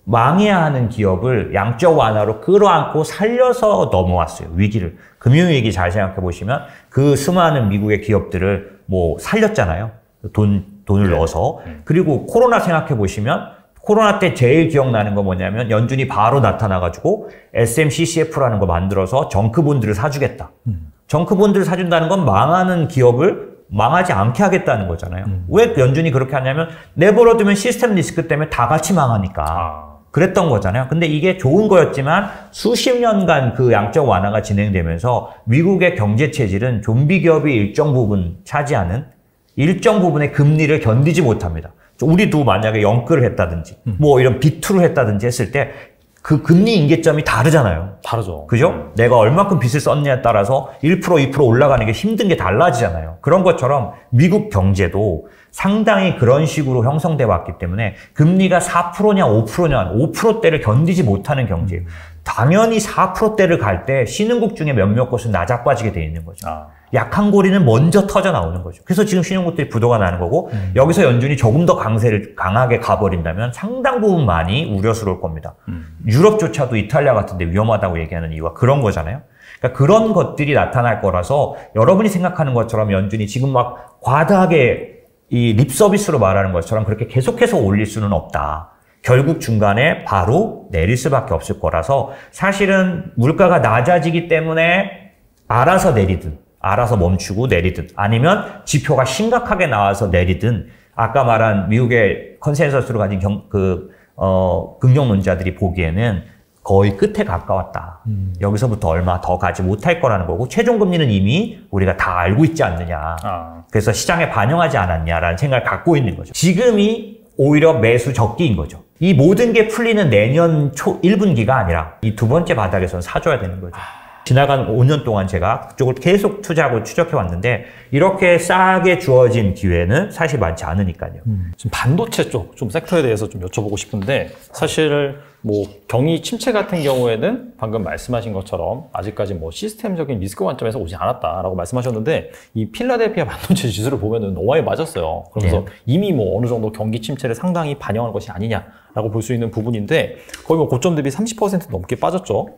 망해야 하는 기업을 양적 완화로 끌어안고 살려서 넘어왔어요. 위기를. 금융위기 잘 생각해 보시면 그 수많은 미국의 기업들을 살렸잖아요. 돈을 넣어서. 그리고 코로나 생각해 보시면 코로나 때 제일 기억나는 거 뭐냐면 연준이 바로 나타나가지고 SMCCF라는 거 만들어서 정크본드를 사주겠다. 정크본드를 사준다는 건 망하는 기업을 망하지 않게 하겠다는 거잖아요. 왜 연준이 그렇게 하냐면 내버려두면 시스템 리스크 때문에 다 같이 망하니까. 그랬던 거잖아요. 근데 이게 좋은 거였지만 수십 년간 그 양적 완화가 진행되면서 미국의 경제 체질은 좀비 기업이 일정 부분 차지하는 일정 부분의 금리를 견디지 못합니다. 우리도 만약에 영끌을 했다든지 이런 B2를 했다든지 했을 때 그 금리 임계점이 다르잖아요. 다르죠. 그죠? 내가 얼마큼 빚을 썼냐에 따라서 1%, 2% 올라가는 게 힘든 게 달라지잖아요. 그런 것처럼 미국 경제도 상당히 그런 식으로 형성돼 왔기 때문에 금리가 4%냐 5%냐 5%대를 견디지 못하는 경제예요. 당연히 4%대를 갈 때 신흥국 중에 몇몇 곳은 나자빠지게 돼 있는 거죠. 약한 고리는 먼저 터져 나오는 거죠. 그래서 지금 신흥국들이 부도가 나는 거고 여기서 연준이 조금 더 강하게 가버린다면 상당 부분 많이 우려스러울 겁니다. 유럽조차도 이탈리아 같은데 위험하다고 얘기하는 이유가 그런 거잖아요. 그러니까 그런 것들이 나타날 거라서 여러분이 생각하는 것처럼 연준이 지금 막 과다하게 이 립서비스로 말하는 것처럼 그렇게 계속해서 올릴 수는 없다. 결국 중간에 바로 내릴 수밖에 없을 거라서 사실은 물가가 낮아지기 때문에 알아서 내리든 알아서 멈추고 내리든 아니면 지표가 심각하게 나와서 내리든 아까 말한 미국의 컨센서스로 가진 긍정론자들이 보기에는 거의 끝에 가까웠다. 여기서부터 얼마 더 가지 못할 거라는 거고 최종금리는 이미 우리가 다 알고 있지 않느냐. 그래서 시장에 반영하지 않았냐라는 생각을 갖고 있는 거죠. 지금이 오히려 매수 적기인 거죠. 이 모든 게 풀리는 내년 초 1분기가 아니라 이 두 번째 바닥에서는 사줘야 되는 거죠. 지나간 5년 동안 제가 그쪽을 계속 투자하고 추적해 왔는데 이렇게 싸게 주어진 기회는 사실 많지 않으니까요. 지금 반도체 쪽 좀 섹터에 대해서 좀 여쭤보고 싶은데 사실 뭐 경기 침체 같은 경우에는 방금 말씀하신 것처럼 아직까지 뭐 시스템적인 리스크 관점에서 오지 않았다라고 말씀하셨는데 이 필라델피아 반도체 지수를 보면은 너무 맞았어요. 그러면서 이미 뭐 어느 정도 경기 침체를 상당히 반영한 것이 아니냐라고 볼 수 있는 부분인데 거의 뭐 고점 대비 30% 넘게 빠졌죠.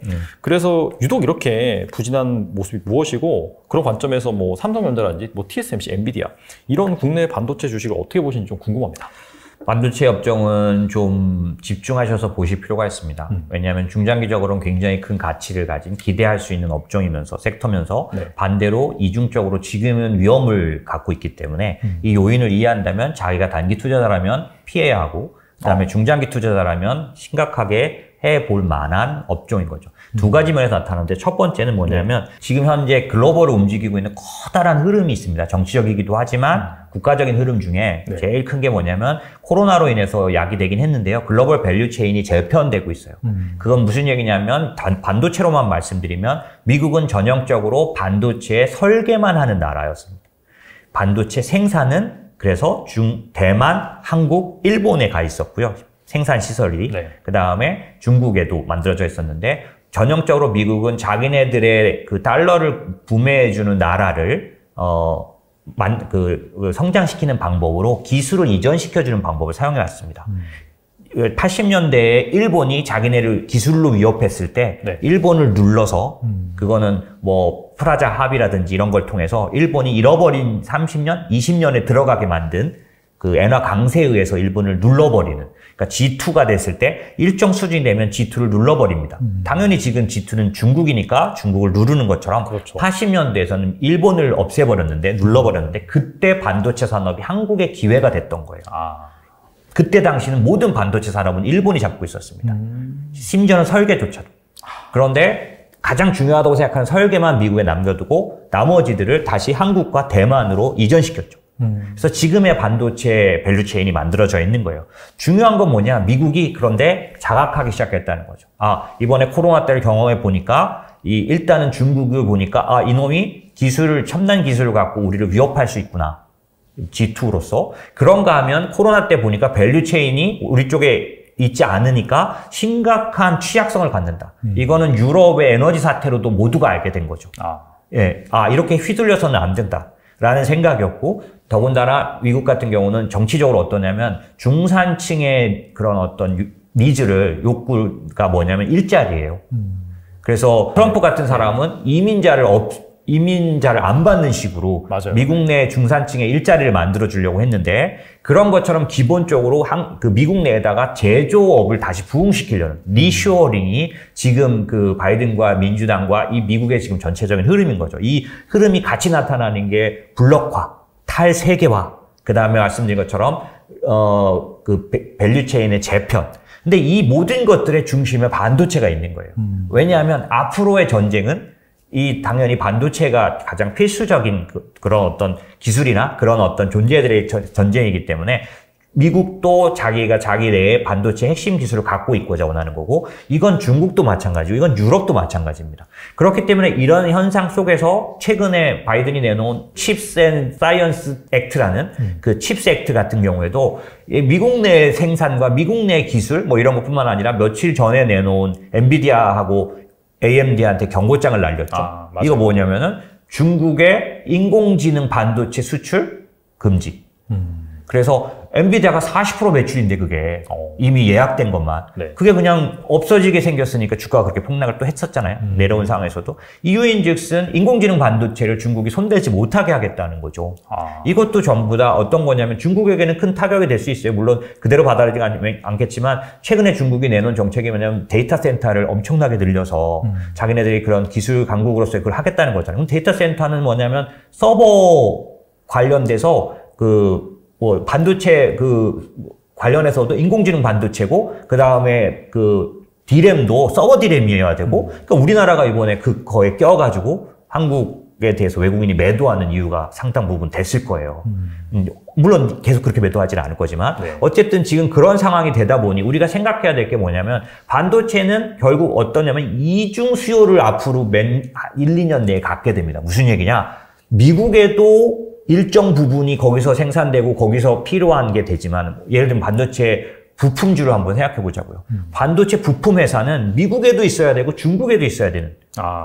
그래서 유독 이렇게 부진한 모습이 무엇이고 그런 관점에서 뭐 삼성전자라든지 뭐 TSMC, 엔비디아 이런 국내 반도체 주식을 어떻게 보시는지 좀 궁금합니다. 반도체 업종은 좀 집중하셔서 보실 필요가 있습니다. 왜냐하면 중장기적으로는 굉장히 큰 가치를 가진 기대할 수 있는 업종이면서 섹터면서 반대로 이중적으로 지금은 위험을 갖고 있기 때문에 이 요인을 이해한다면 자기가 단기 투자자라면 피해야 하고 그다음에 중장기 투자자라면 심각하게 해볼 만한 업종인 거죠. 두 가지 면에서 나타나는데 첫 번째는 뭐냐면 지금 현재 글로벌을 움직이고 있는 커다란 흐름이 있습니다. 정치적이기도 하지만 국가적인 흐름 중에 제일 큰 게 뭐냐면 코로나로 인해서 야기되긴 했는데요. 글로벌 밸류 체인이 재편되고 있어요. 그건 무슨 얘기냐면 반도체로만 말씀드리면 미국은 전형적으로 반도체 설계만 하는 나라였습니다. 반도체 생산은 그래서 대만, 한국, 일본에 가 있었고요. 생산 시설이. 그 다음에 중국에도 만들어져 있었는데 전형적으로 미국은 자기네들의 그 달러를 구매해주는 나라를 성장시키는 방법으로 기술을 이전시켜주는 방법을 사용해왔습니다. 80년대에 일본이 자기네를 기술로 위협했을 때 일본을 눌러서 그거는 뭐 프라자 합의라든지 이런 걸 통해서 일본이 잃어버린 30년, 20년에 들어가게 만든 그 엔화 강세에 의해서 일본을 눌러버리는, 그러니까 G2가 됐을 때 일정 수준이 되면 G2를 눌러버립니다. 당연히 지금 G2는 중국이니까 중국을 누르는 것처럼 80년대에서는 일본을 없애버렸는데, 눌러버렸는데 그때 반도체 산업이 한국의 기회가 됐던 거예요. 그때 당시는 모든 반도체 산업은 일본이 잡고 있었습니다. 심지어는 설계조차도. 그런데 가장 중요하다고 생각하는 설계만 미국에 남겨두고 나머지들을 다시 한국과 대만으로 이전시켰죠. 그래서 지금의 반도체 밸류체인이 만들어져 있는 거예요. 중요한 건 뭐냐? 미국이 그런데 자각하기 시작했다는 거죠. 이번에 코로나 때를 경험해 보니까 일단은 중국을 보니까 이놈이 첨단 기술을 갖고 우리를 위협할 수 있구나. G2로서. 그런가 하면 코로나 때 보니까 밸류체인이 우리 쪽에 있지 않으니까 심각한 취약성을 갖는다. 이거는 유럽의 에너지 사태로도 모두가 알게 된 거죠. 이렇게 휘둘려서는 안 된다. 라는 생각이었고, 더군다나 미국 같은 경우는 정치적으로 어떠냐면 중산층의 그런 어떤 욕구가 뭐냐면 일자리예요. 그래서 트럼프 같은 사람은 이민자를 안 받는 식으로 미국 내 중산층의 일자리를 만들어 주려고 했는데, 그런 것처럼 기본적으로 그 미국 내에다가 제조업을 다시 부흥시키려는 리쇼어링이 지금 그 바이든과 민주당과 이 미국의 지금 전체적인 흐름인 거죠. 이 흐름이 같이 나타나는 게 블록화, 탈세계화, 그 다음에 말씀드린 것처럼 그 밸류체인의 재편. 근데 이 모든 것들의 중심에 반도체가 있는 거예요. 왜냐하면 앞으로의 전쟁은 당연히 반도체가 가장 필수적인 그런 어떤 기술이나 그런 어떤 존재들의 전쟁이기 때문에 미국도 자기가 자기 내에 반도체 핵심 기술을 갖고 있고자 원하는 거고, 이건 중국도 마찬가지고 이건 유럽도 마찬가지입니다. 그렇기 때문에 이런 현상 속에서 최근에 바이든이 내놓은 칩스 앤 사이언스 액트라는 그 칩스 액트 같은 경우에도 미국 내 생산과 미국 내 기술 뭐 이런 것뿐만 아니라 며칠 전에 내놓은 엔비디아하고 AMD한테 경고장을 날렸죠. 이거 뭐냐면은 중국의 인공지능 반도체 수출 금지. 그래서 엔비디아가 40% 매출인데 그게 이미 예약된 것만. 그게 그냥 없어지게 생겼으니까 주가가 그렇게 폭락을 또 했었잖아요. 내려온 상황에서도. 이유인즉슨 인공지능 반도체를 중국이 손대지 못하게 하겠다는 거죠. 이것도 전부 다 어떤 거냐면 중국에게는 큰 타격이 될 수 있어요. 물론 그대로 받아들이지 않겠지만 최근에 중국이 내놓은 정책이 뭐냐면 데이터 센터를 엄청나게 늘려서 자기네들이 그런 기술 강국으로서 그걸 하겠다는 거잖아요. 그럼 데이터 센터는 뭐냐면 서버 관련돼서 반도체 관련해서도 인공지능 반도체고, 그 다음에 디램도 서버 디램이어야 되고, 그러니까 우리나라가 이번에 거에 껴가지고 한국에 대해서 외국인이 매도하는 이유가 상당 부분 됐을 거예요. 물론 계속 그렇게 매도하지는 않을 거지만, 어쨌든 지금 그런 상황이 되다 보니 우리가 생각해야 될 게 뭐냐면, 반도체는 결국 어떠냐면 이중 수요를 앞으로 1, 2년 내에 갖게 됩니다. 무슨 얘기냐? 미국에도 일정 부분이 거기서 생산되고 거기서 필요한 게 되지만, 예를 들면 반도체 부품주를 한번 생각해 보자고요. 반도체 부품 회사는 미국에도 있어야 되고 중국에도 있어야 되는.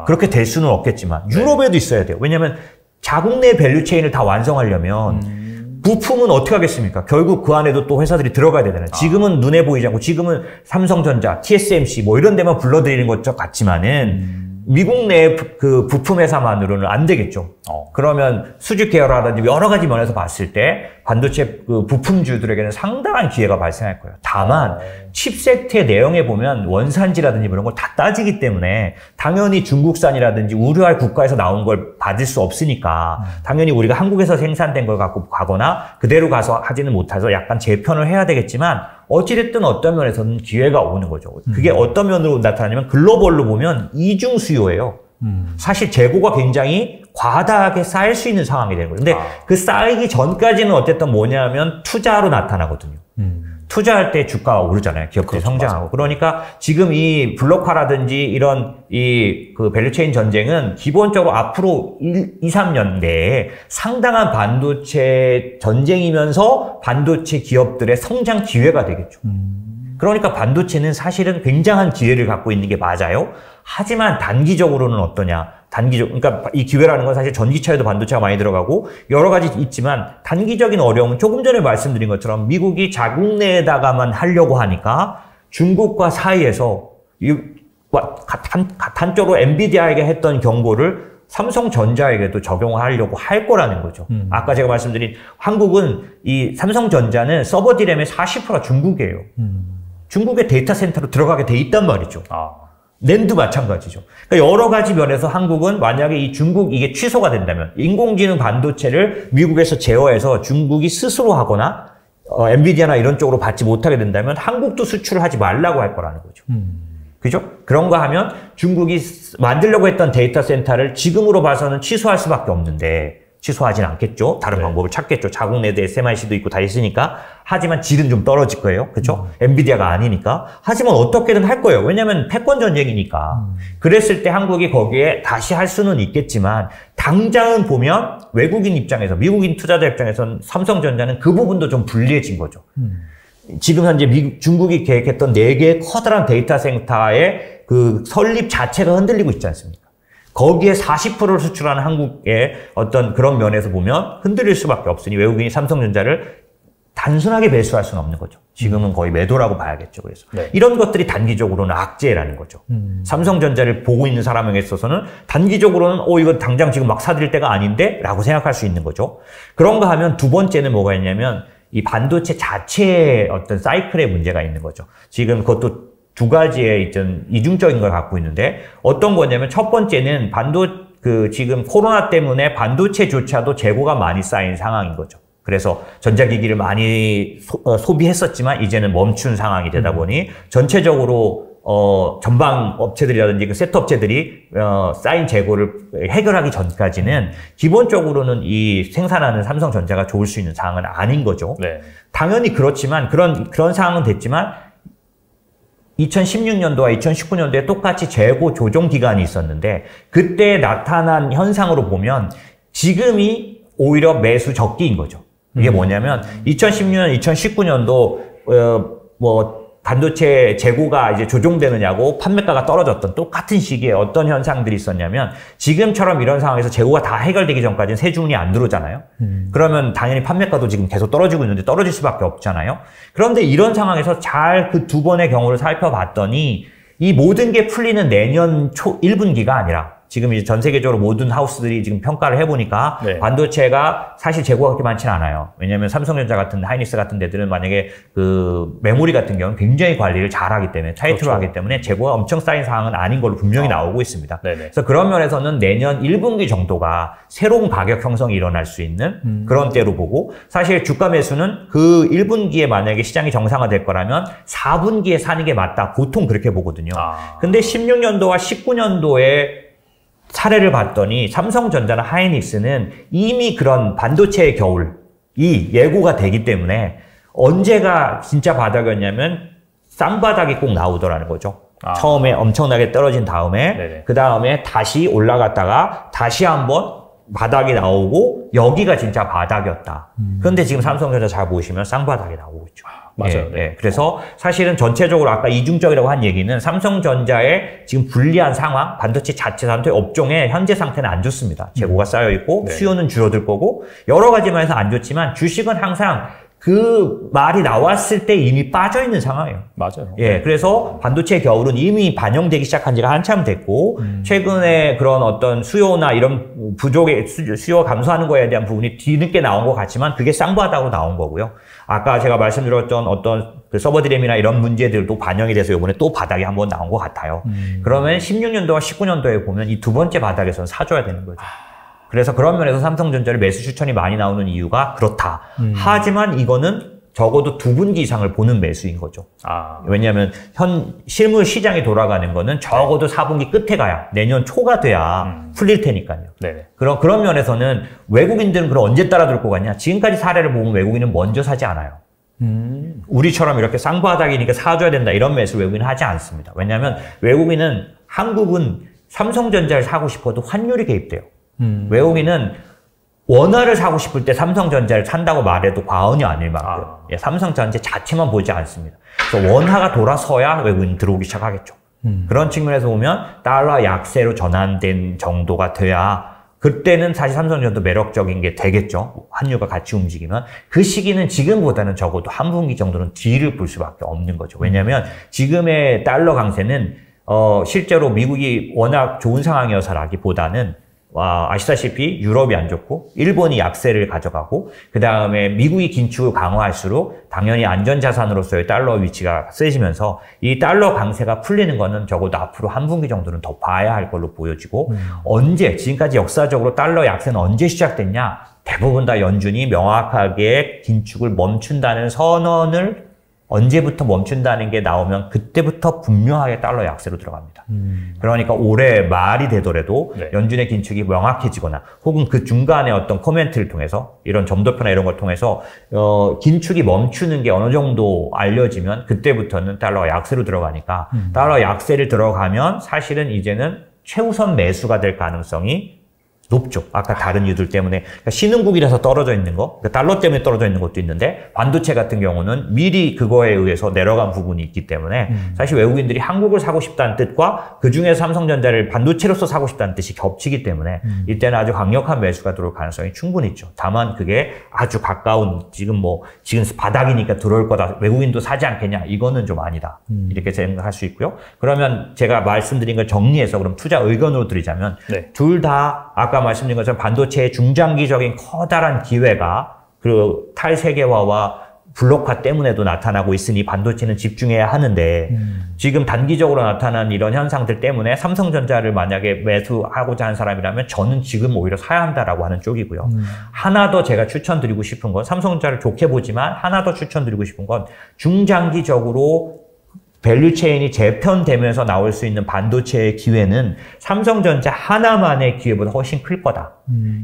그렇게 될 수는 없겠지만 유럽에도 있어야 돼요. 왜냐하면 자국 내 밸류체인을 다 완성하려면 부품은 어떻게 하겠습니까? 결국 그 안에도 또 회사들이 들어가야 되잖아요. 지금은 눈에 보이지 않고 지금은 삼성전자, TSMC 뭐 이런 데만 불러들이는 것 같지만은 미국 내 그 부품 회사만으로는 안 되겠죠. 그러면 수직 계열화라든지 여러 가지 면에서 봤을 때 반도체 그 부품주들에게는 상당한 기회가 발생할 거예요. 다만 칩세트의 내용에 보면 원산지라든지 이런 걸 다 따지기 때문에 당연히 중국산이라든지 우려할 국가에서 나온 걸 받을 수 없으니까 당연히 우리가 한국에서 생산된 걸 갖고 가거나 그대로 가서 하지는 못해서 약간 재편을 해야 되겠지만 어찌됐든 어떤 면에서는 기회가 오는 거죠. 그게 어떤 면으로 나타나냐면 글로벌로 보면 이중 수요예요. 사실 재고가 굉장히 과다하게 쌓일 수 있는 상황이 되는 거예요. 근데 그 쌓이기 전까지는 어쨌든 뭐냐면 투자로 나타나거든요. 투자할 때 주가가 오르잖아요. 기업들이 그렇죠, 성장하고. 맞아. 그러니까 지금 이 블록화라든지 이런 그 밸류체인 전쟁은 기본적으로 앞으로 2, 3년 내에 상당한 반도체 전쟁이면서 반도체 기업들의 성장 기회가 되겠죠. 그러니까 반도체는 사실은 굉장한 기회를 갖고 있는 게 맞아요. 하지만 단기적으로는 어떠냐? 그러니까 이 기회라는 건 사실 전기차에도 반도체가 많이 들어가고 여러 가지 있지만 단기적인 어려움은 조금 전에 말씀드린 것처럼 미국이 자국 내에다가만 하려고 하니까 중국과 사이에서 단적으로 엔비디아에게 했던 경고를 삼성전자에게도 적용하려고 할 거라는 거죠. 아까 제가 말씀드린 한국은 이 삼성전자는 서버 디램의 40%가 중국이에요. 중국의 데이터 센터로 들어가게 돼 있단 말이죠. 낸도 마찬가지죠. 그러니까 여러 가지 면에서 한국은 만약에 이 중국 이게 취소가 된다면 인공지능 반도체를 미국에서 제어해서 중국이 스스로 하거나 엔비디아나 이런 쪽으로 받지 못하게 된다면 한국도 수출을 하지 말라고 할 거라는 거죠. 그죠? 그런가 하면 중국이 만들려고 했던 데이터 센터를 지금으로 봐서는 취소할 수밖에 없는데 취소하진 않겠죠. 다른 방법을 찾겠죠. 자국 내도 SMIC도 있고 다 있으니까. 하지만 질은 좀 떨어질 거예요. 그렇죠? 엔비디아가 아니니까. 하지만 어떻게든 할 거예요. 왜냐하면 패권 전쟁이니까. 그랬을 때 한국이 거기에 다시 할 수는 있겠지만 당장은 보면 외국인 입장에서 미국인 투자자 입장에서는 삼성전자는 그 부분도 좀 불리해진 거죠. 지금 현재 중국이 계획했던 4개의 커다란 데이터 센터의 그 설립 자체가 흔들리고 있지 않습니까? 거기에 40%를 수출하는 한국의 어떤 그런 면에서 보면 흔들릴 수밖에 없으니 외국인이 삼성전자를 단순하게 배수할 수는 없는 거죠. 지금은 거의 매도라고 봐야겠죠. 그래서 이런 것들이 단기적으로는 악재라는 거죠. 삼성전자를 보고 있는 사람에게 있어서는 단기적으로는 이거 당장 지금 막 사들일 때가 아닌데? 라고 생각할 수 있는 거죠. 그런가 하면 두 번째는 뭐가 있냐면 이 반도체 자체의 어떤 사이클의 문제가 있는 거죠. 지금 그것도 두 가지의 이중적인 걸 갖고 있는데 어떤 거냐면 첫 번째는 지금 코로나 때문에 반도체조차도 재고가 많이 쌓인 상황인 거죠. 그래서 전자기기를 많이 소비했었지만 이제는 멈춘 상황이 되다 보니 전체적으로 전방 업체들이라든지 그 세트 업체들이 쌓인 재고를 해결하기 전까지는 기본적으로는 이 생산하는 삼성전자가 좋을 수 있는 상황은 아닌 거죠. 네. 당연히 그렇지만 그런 상황은 됐지만 2016년도와 2019년도에 똑같이 재고 조정 기간이 있었는데 그때 나타난 현상으로 보면 지금이 오히려 매수 적기인 거죠. 이게 뭐냐면 2016년, 2019년도 반도체 재고가 이제 조정되느냐고 판매가가 떨어졌던 똑같은 시기에 어떤 현상들이 있었냐면 지금처럼 이런 상황에서 재고가 다 해결되기 전까지는 세준이 안 들어오잖아요. 그러면 당연히 판매가도 지금 계속 떨어지고 있는데 떨어질 수밖에 없잖아요. 그런데 이런 상황에서 잘 그 두 번의 경우를 살펴봤더니 이 모든 게 풀리는 내년 초 1분기가 아니라 지금 이제 전 세계적으로 모든 하우스들이 지금 평가를 해보니까 네. 반도체가 사실 재고가 그렇게 많지는 않아요. 왜냐하면 삼성전자 같은 하이닉스 같은 데들은 만약에 그 메모리 같은 경우는 굉장히 관리를 잘하기 때문에 타이트로 그렇죠. 하기 때문에 재고가 엄청 쌓인 상황은 아닌 걸로 분명히 나오고 있습니다. 네네. 그래서 그런 면에서는 내년 1분기 정도가 새로운 가격 형성이 일어날 수 있는 그런 때로 보고 사실 주가 매수는 그 1분기에 만약에 시장이 정상화될 거라면 4분기에 사는 게 맞다. 보통 그렇게 보거든요. 근데 16년도와 19년도에 사례를 봤더니 삼성전자나 하이닉스는 이미 그런 반도체의 겨울이 예고가 되기 때문에 언제가 진짜 바닥이었냐면 쌍바닥이 꼭 나오더라는 거죠. 처음에 엄청나게 떨어진 다음에 그 다음에 다시 올라갔다가 다시 한번 바닥이 나오고 여기가 진짜 바닥이었다. 그런데 지금 삼성전자 잘 보시면 쌍바닥이 나오고 있죠. 맞아요. 예. 그래서 사실은 전체적으로 아까 이중적이라고 한 얘기는 삼성전자의 지금 불리한 상황, 반도체 자체 업종의 현재 상태는 안 좋습니다. 재고가 쌓여 있고 수요는 줄어들 거고 여러 가지 면에서 안 좋지만 주식은 항상 그 말이 나왔을 때 이미 빠져 있는 상황이에요. 맞아요. 예, 그래서 반도체 겨울은 이미 반영되기 시작한 지가 한참 됐고, 최근에 그런 어떤 수요나 이런 부족의 수요 감소하는 거에 대한 부분이 뒤늦게 나온 것 같지만 그게 쌍바닥으로 나온 거고요. 아까 제가 말씀드렸던 어떤 그 서버 디램이나 이런 문제들도 반영이 돼서 이번에 또 바닥이 한번 나온 것 같아요. 그러면 16년도와 19년도에 보면 이 두 번째 바닥에서는 사줘야 되는 거죠. 그래서 그런 면에서 삼성전자를 매수 추천이 많이 나오는 이유가 그렇다. 하지만 이거는 적어도 2분기 이상을 보는 매수인 거죠. 왜냐하면 실물 시장이 돌아가는 거는 적어도 4분기 끝에 가야 내년 초가 돼야 풀릴 테니까요. 네네. 그런 면에서는 외국인들은 그럼 언제 따라 들고 가냐? 지금까지 사례를 보면 외국인은 먼저 사지 않아요. 우리처럼 이렇게 쌍바닥이니까 사줘야 된다 이런 매수를 외국인은 하지 않습니다. 왜냐하면 외국인은 한국은 삼성전자를 사고 싶어도 환율이 개입돼요. 외국인은 원화를 사고 싶을 때 삼성전자를 산다고 말해도 과언이 아닐 만큼 삼성전자 자체만 보지 않습니다. 그래서 원화가 돌아서야 외국인이 들어오기 시작하겠죠. 그런 측면에서 보면 달러 약세로 전환된 정도가 돼야 그때는 사실 삼성전자도 매력적인 게 되겠죠. 환율과 같이 움직이면. 그 시기는 지금보다는 적어도 한 분기 정도는 뒤를 볼 수밖에 없는 거죠. 왜냐하면 지금의 달러 강세는 실제로 미국이 워낙 좋은 상황이어서라기보다는 아시다시피 유럽이 안 좋고 일본이 약세를 가져가고 그 다음에 미국이 긴축을 강화할수록 당연히 안전자산으로서의 달러 위치가 세지면서 이 달러 강세가 풀리는 거는 적어도 앞으로 한 분기 정도는 더 봐야 할 걸로 보여지고 지금까지 역사적으로 달러 약세는 언제 시작됐냐? 대부분 다 연준이 명확하게 긴축을 멈춘다는 선언을 언제부터 멈춘다는 게 나오면 그때부터 분명하게 달러 약세로 들어갑니다. 그러니까 올해 말이 되더라도 연준의 긴축이 명확해지거나 혹은 그 중간에 어떤 코멘트를 통해서 이런 점도표나 이런 걸 통해서 긴축이 멈추는 게 어느 정도 알려지면 그때부터는 달러가 약세로 들어가니까 달러 약세를 들어가면 사실은 이제는 최우선 매수가 될 가능성이 높죠. 아까 다른 이유들 때문에. 그러니까 신흥국이라서 떨어져 있는 거, 그러니까 달러 때문에 떨어져 있는 것도 있는데 반도체 같은 경우는 미리 그거에 의해서 내려간 부분이 있기 때문에 사실 외국인들이 한국을 사고 싶다는 뜻과 그중에서 삼성전자를 반도체로서 사고 싶다는 뜻이 겹치기 때문에 이때는 아주 강력한 매수가 들어올 가능성이 충분히 있죠. 다만 그게 아주 가까운 지금 바닥이니까 들어올 거다. 외국인도 사지 않겠냐. 이거는 좀 아니다. 이렇게 생각할 수 있고요. 그러면 제가 말씀드린 걸 정리해서 그럼 투자 의견으로 드리자면 둘 다 아까 말씀드린 것처럼 반도체의 중장기적인 커다란 기회가 그 탈세계화와 블록화 때문에도 나타나고 있으니 반도체는 집중해야 하는데 지금 단기적으로 나타난 이런 현상들 때문에 삼성전자를 만약에 매수하고자 하는 사람이라면 저는 지금 오히려 사야 한다라고 하는 쪽이고요. 하나 더 제가 추천드리고 싶은 건 삼성전자를 좋게 보지만 하나 더 추천드리고 싶은 건 중장기적으로 밸류체인이 재편되면서 나올 수 있는 반도체의 기회는 삼성전자 하나만의 기회보다 훨씬 클 거다.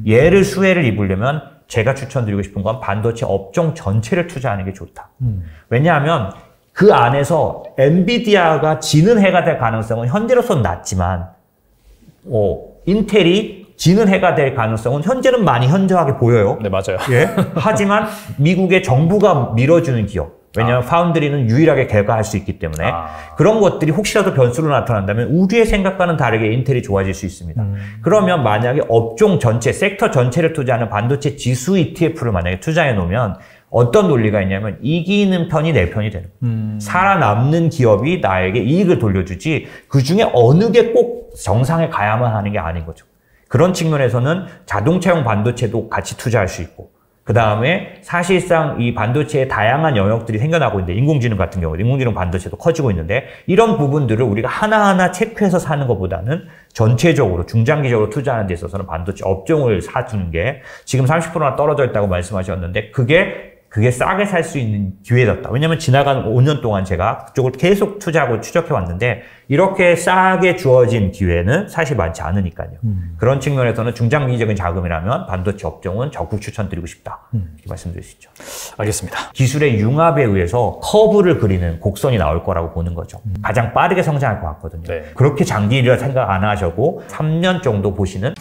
얘를 수혜를 입으려면 제가 추천드리고 싶은 건 반도체 업종 전체를 투자하는 게 좋다. 왜냐하면 그 안에서 엔비디아가 지는 해가 될 가능성은 현재로서는 낮지만 인텔이 지는 해가 될 가능성은 현재는 많이 현저하게 보여요. 네, 맞아요. 하지만 미국의 정부가 밀어주는 기업, 왜냐하면 파운드리는 유일하게 개가할 수 있기 때문에 그런 것들이 혹시라도 변수로 나타난다면 우리의 생각과는 다르게 인텔이 좋아질 수 있습니다. 그러면 만약에 업종 전체, 섹터 전체를 투자하는 반도체 지수 ETF를 만약에 투자해 놓으면 어떤 논리가 있냐면 이기는 편이 내 편이 되는 거예요. 살아남는 기업이 나에게 이익을 돌려주지 그중에 어느 게 꼭 정상에 가야만 하는 게 아닌 거죠. 그런 측면에서는 자동차용 반도체도 같이 투자할 수 있고 그 다음에 사실상 이 반도체의 다양한 영역들이 생겨나고 있는데 인공지능 같은 경우 인공지능 반도체도 커지고 있는데 이런 부분들을 우리가 하나하나 체크해서 사는 것보다는 전체적으로 중장기적으로 투자하는 데 있어서는 반도체 업종을 사주는 게 지금 30%나 떨어져 있다고 말씀하셨는데 그게 싸게 살 수 있는 기회였다. 왜냐면 지나간 5년 동안 제가 그쪽을 계속 투자하고 추적해 왔는데 이렇게 싸게 주어진 기회는 사실 많지 않으니까요. 그런 측면에서는 중장기적인 자금이라면 반도체 업종은 적극 추천드리고 싶다. 이렇게 말씀드릴 수 있죠. 알겠습니다. 기술의 융합에 의해서 커브를 그리는 곡선이 나올 거라고 보는 거죠. 가장 빠르게 성장할 것 같거든요. 그렇게 장기를 생각 안 하셔도 3년 정도 보시는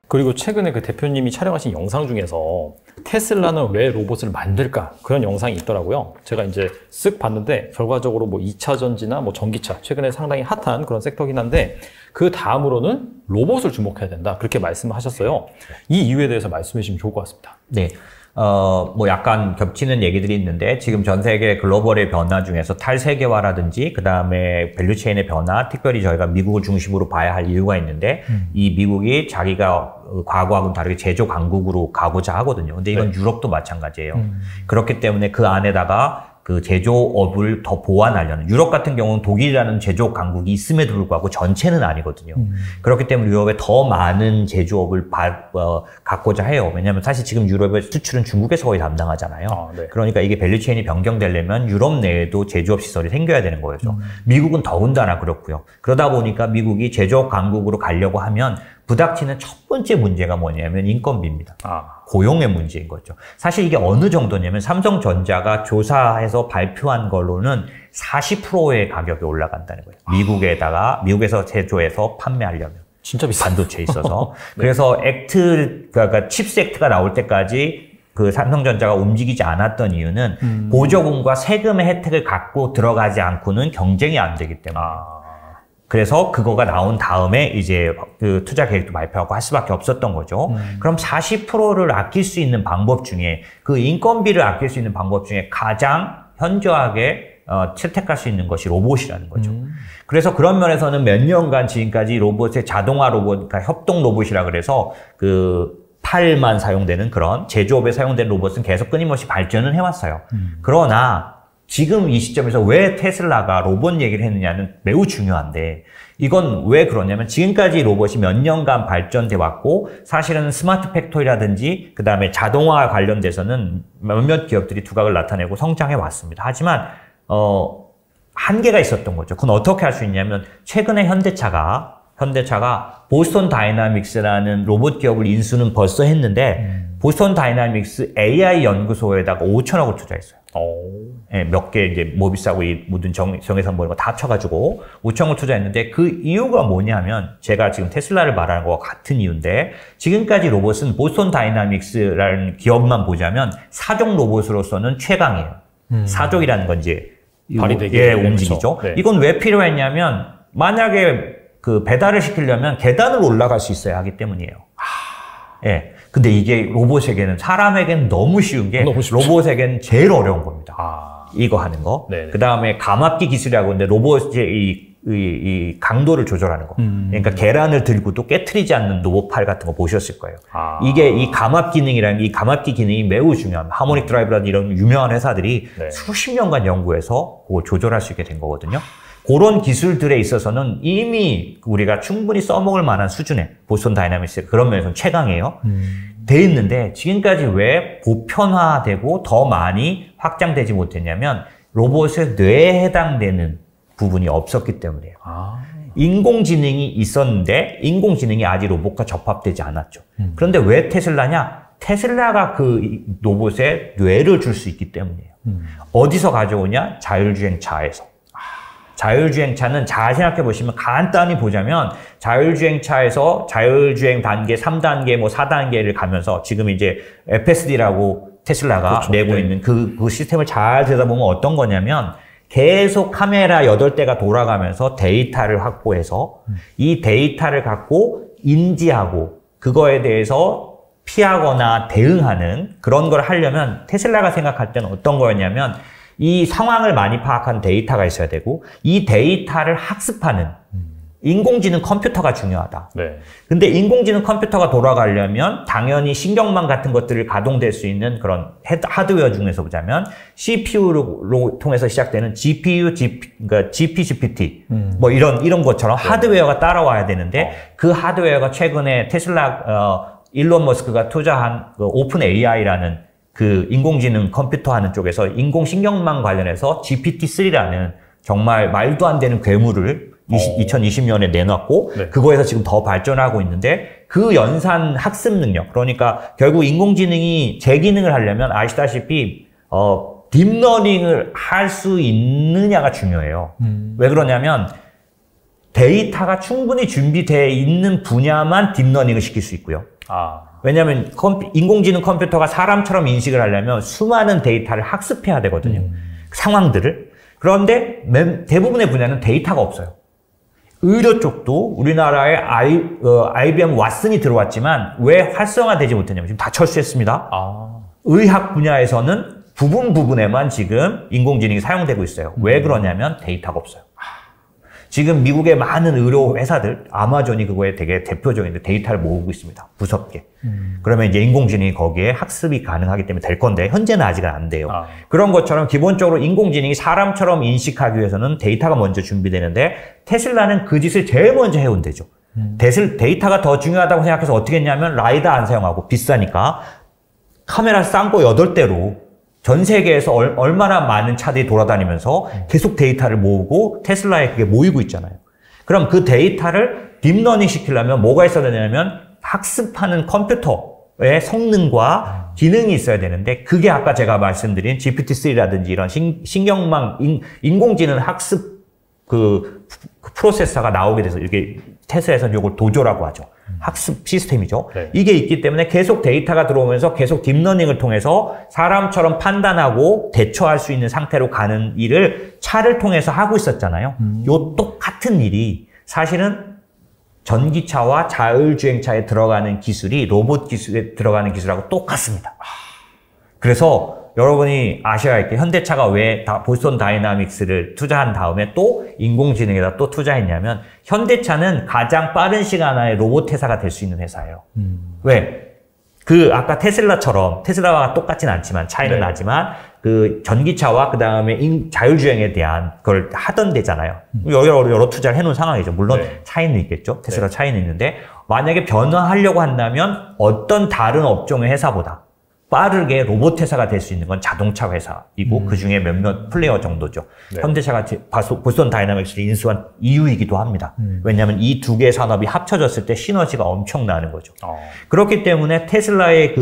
그리고 최근에 그 대표님이 촬영하신 영상 중에서 테슬라는 왜 로봇을 만들까? 그런 영상이 있더라고요. 제가 이제 쓱 봤는데 결과적으로 뭐 2차 전지나 뭐 전기차, 최근에 상당히 핫한 그런 섹터긴 한데 그 다음으로는 로봇을 주목해야 된다. 그렇게 말씀하셨어요. 이 이유에 대해서 말씀해 주시면 좋을 것 같습니다. 네. 뭐 약간 겹치는 얘기들이 있는데 지금 전 세계 글로벌의 변화 중에서 탈세계화라든지 그 다음에 밸류체인의 변화, 특별히 저희가 미국을 중심으로 봐야 할 이유가 있는데 이 미국이 자기가 과거하고는 다르게 제조 강국으로 가고자 하거든요. 근데 이건 네. 유럽도 마찬가지예요. 그렇기 때문에 그 안에다가 그 제조업을 더 보완하려는, 유럽 같은 경우는 독일이라는 제조업 강국이 있음에도 불구하고 전체는 아니거든요. 그렇기 때문에 유럽에 더 많은 제조업을 갖고자 해요. 왜냐하면 사실 지금 유럽의 수출은 중국에서 거의 담당하잖아요. 네. 그러니까 이게 밸류체인이 변경되려면 유럽 내에도 제조업 시설이 생겨야 되는 거죠. 미국은 더군다나 그렇고요. 그러다 보니까 미국이 제조업 강국으로 가려고 하면 부닥치는 첫 번째 문제가 뭐냐면 인건비입니다. 고용의 문제인 거죠. 사실 이게 어느 정도냐면 삼성전자가 조사해서 발표한 걸로는 40%의 가격이 올라간다는 거예요. 미국에서 제조해서 판매하려면. 진짜 비싸. 반도체에 있어서. 네. 그래서 그러니까 칩스 액트가 나올 때까지 그 삼성전자가 움직이지 않았던 이유는 보조금과 세금의 혜택을 갖고 들어가지 않고는 경쟁이 안 되기 때문에. 그래서 그거가 나온 다음에 이제 그 투자 계획도 발표하고 할 수밖에 없었던 거죠. 그럼 40%를 아낄 수 있는 방법 중에, 그 인건비를 아낄 수 있는 방법 중에 가장 현저하게 채택할 수 있는 것이 로봇이라는 거죠. 그래서 그런 면에서는 몇 년간 지금까지 로봇의 자동화 로봇, 그러니까 협동 로봇이라 그래서 그 팔만 사용되는 그런 제조업에 사용되는 로봇은 계속 끊임없이 발전을 해왔어요. 그러나 지금 이 시점에서 왜 테슬라가 로봇 얘기를 했느냐는 매우 중요한데, 이건 왜 그러냐면 지금까지 로봇이 몇 년간 발전돼 왔고 사실은 스마트 팩토리라든지 그 다음에 자동화 관련돼서는 몇몇 기업들이 두각을 나타내고 성장해 왔습니다. 하지만 한계가 있었던 거죠. 그건 어떻게 할 수 있냐면 최근에 현대차가 보스턴 다이나믹스라는 로봇 기업을 인수는 벌써 했는데 보스턴 다이나믹스 AI 연구소에다가 5천억을 투자했어요. 예, 몇 개 이제 뭐 비싸고 이 모든 정해선 뭐 이런 거 다 합쳐가지고 5천억을 투자했는데 그 이유가 뭐냐면 제가 지금 테슬라를 말하는 거와 같은 이유인데, 지금까지 로봇은 보스턴 다이나믹스라는 기업만 보자면 사족 로봇으로서는 최강이에요. 사족이라는 건 이제 발휘되게 움직이죠. 네. 이건 왜 필요했냐면 만약에 그 배달을 시키려면 계단을 올라갈 수 있어야 하기 때문이에요. 예. 근데 이게 로봇에게는, 사람에게는 너무 쉬운 게 로봇에게는 제일 어려운 겁니다. 이거 하는 거. 그 다음에 감압기 기술이라고 하는데 로봇의 이 강도를 조절하는 거. 그러니까 계란을 들고도 깨트리지 않는 로봇팔 같은 거 보셨을 거예요. 이게 이 감압 기능이라는, 이 감압기 기능이 매우 중요합니다. 하모닉 드라이브라는 이런 유명한 회사들이 수십 년간 연구해서 그걸 조절할 수 있게 된 거거든요. 그런 기술들에 있어서는 이미 우리가 충분히 써먹을 만한 수준의 보스턴 다이나믹스, 그런 면에서는 최강이에요. 돼 있는데 지금까지 왜 보편화되고 더 많이 확장되지 못했냐면 로봇의 뇌에 해당되는 부분이 없었기 때문이에요. 인공지능이 있었는데 인공지능이 아직 로봇과 접합되지 않았죠. 그런데 왜 테슬라냐? 테슬라가 그 로봇에 뇌를 줄 수 있기 때문이에요. 어디서 가져오냐? 자율주행차에서. 자율주행차는 잘 생각해 보시면, 간단히 보자면 자율주행차에서 자율주행 단계 3단계 뭐 4단계를 가면서 지금 이제 FSD라고 테슬라가 내고 있는 그 시스템을 잘 들여다보면 어떤 거냐면, 계속 카메라 8대가 돌아가면서 데이터를 확보해서 이 데이터를 갖고 인지하고 그거에 대해서 피하거나 대응하는 그런 걸 하려면 테슬라가 생각할 때는 어떤 거였냐면, 이 상황을 많이 파악한 데이터가 있어야 되고 이 데이터를 학습하는 인공지능 컴퓨터가 중요하다. 근데 인공지능 컴퓨터가 돌아가려면 당연히 신경망 같은 것들을 가동될 수 있는 그런 하드웨어 중에서 보자면 CPU로 통해서 시작되는 GPU, 그러니까 GPGPT 뭐 이런 것처럼 하드웨어가 따라와야 되는데 그 하드웨어가 최근에 테슬라 일론 머스크가 투자한 그 오픈 AI라는 그 인공지능 컴퓨터 하는 쪽에서 인공신경망 관련해서 GPT-3라는 정말 말도 안 되는 괴물을 2020년에 내놨고 그거에서 지금 더 발전하고 있는데, 그 연산 학습 능력, 그러니까 결국 인공지능이 제 기능을 하려면 아시다시피 딥러닝을 할 수 있느냐가 중요해요. 왜 그러냐면 데이터가 충분히 준비되어 있는 분야만 딥러닝을 시킬 수 있고요. 왜냐하면 인공지능 컴퓨터가 사람처럼 인식을 하려면 수많은 데이터를 학습해야 되거든요. 상황들을. 그런데 대부분의 분야는 데이터가 없어요. 의료 쪽도 우리나라에 IBM 왓슨이 들어왔지만 왜 활성화되지 못했냐면 지금 다 철수했습니다. 의학 분야에서는 부분에만 지금 인공지능이 사용되고 있어요. 왜 그러냐면 데이터가 없어요. 지금 미국의 많은 의료 회사들, 아마존이 그거에 되게 대표적인데 데이터를 모으고 있습니다. 무섭게. 그러면 이제 인공지능이 거기에 학습이 가능하기 때문에 될 건데 현재는 아직은 안 돼요. 그런 것처럼 기본적으로 인공지능이 사람처럼 인식하기 위해서는 데이터가 먼저 준비되는데 테슬라는 그 짓을 제일 먼저 해온 데죠. 데이터가 더 중요하다고 생각해서 어떻게 했냐면 라이다 안 사용하고 비싸니까 카메라 싼 거 8대로 전 세계에서 얼마나 많은 차들이 돌아다니면서 계속 데이터를 모으고 테슬라에 그게 모이고 있잖아요. 그럼 그 데이터를 딥러닝 시키려면 뭐가 있어야 되냐면 학습하는 컴퓨터의 성능과 기능이 있어야 되는데 그게 아까 제가 말씀드린 GPT-3라든지 이런 신경망, 인공지능 학습 그 프로세서가 나오게 돼서 이게 테슬라에서는 이걸 도조라고 하죠. 학습 시스템이죠. 네. 이게 있기 때문에 계속 데이터가 들어오면서 계속 딥러닝을 통해서 사람처럼 판단하고 대처할 수 있는 상태로 가는 일을 차를 통해서 하고 있었잖아요. 요 똑같은 일이 사실은 전기차와 자율주행차에 들어가는 기술이 로봇 기술에 들어가는 기술하고 똑같습니다. 그래서 여러분이 아셔야 할 게 현대차가 왜 보스턴 다이나믹스를 투자한 다음에 또 인공지능에다 또 투자했냐면 현대차는 가장 빠른 시간 안에 로봇 회사가 될 수 있는 회사예요. 왜? 아까 테슬라처럼 테슬라와 똑같진 않지만 차이는 나지만 그 전기차와 그 다음에 자율주행에 대한 걸 하던 데잖아요. 여러 투자를 해놓은 상황이죠. 물론 차이는 있겠죠. 테슬라 차이는 있는데 만약에 변화하려고 한다면 어떤 다른 업종의 회사보다 빠르게 로봇 회사가 될 수 있는 건 자동차 회사이고 그중에 몇몇 플레이어 정도죠. 현대차가 보스턴 다이나믹스를 인수한 이유이기도 합니다. 왜냐하면 이 두 개의 산업이 합쳐졌을 때 시너지가 엄청나는 거죠. 그렇기 때문에 테슬라의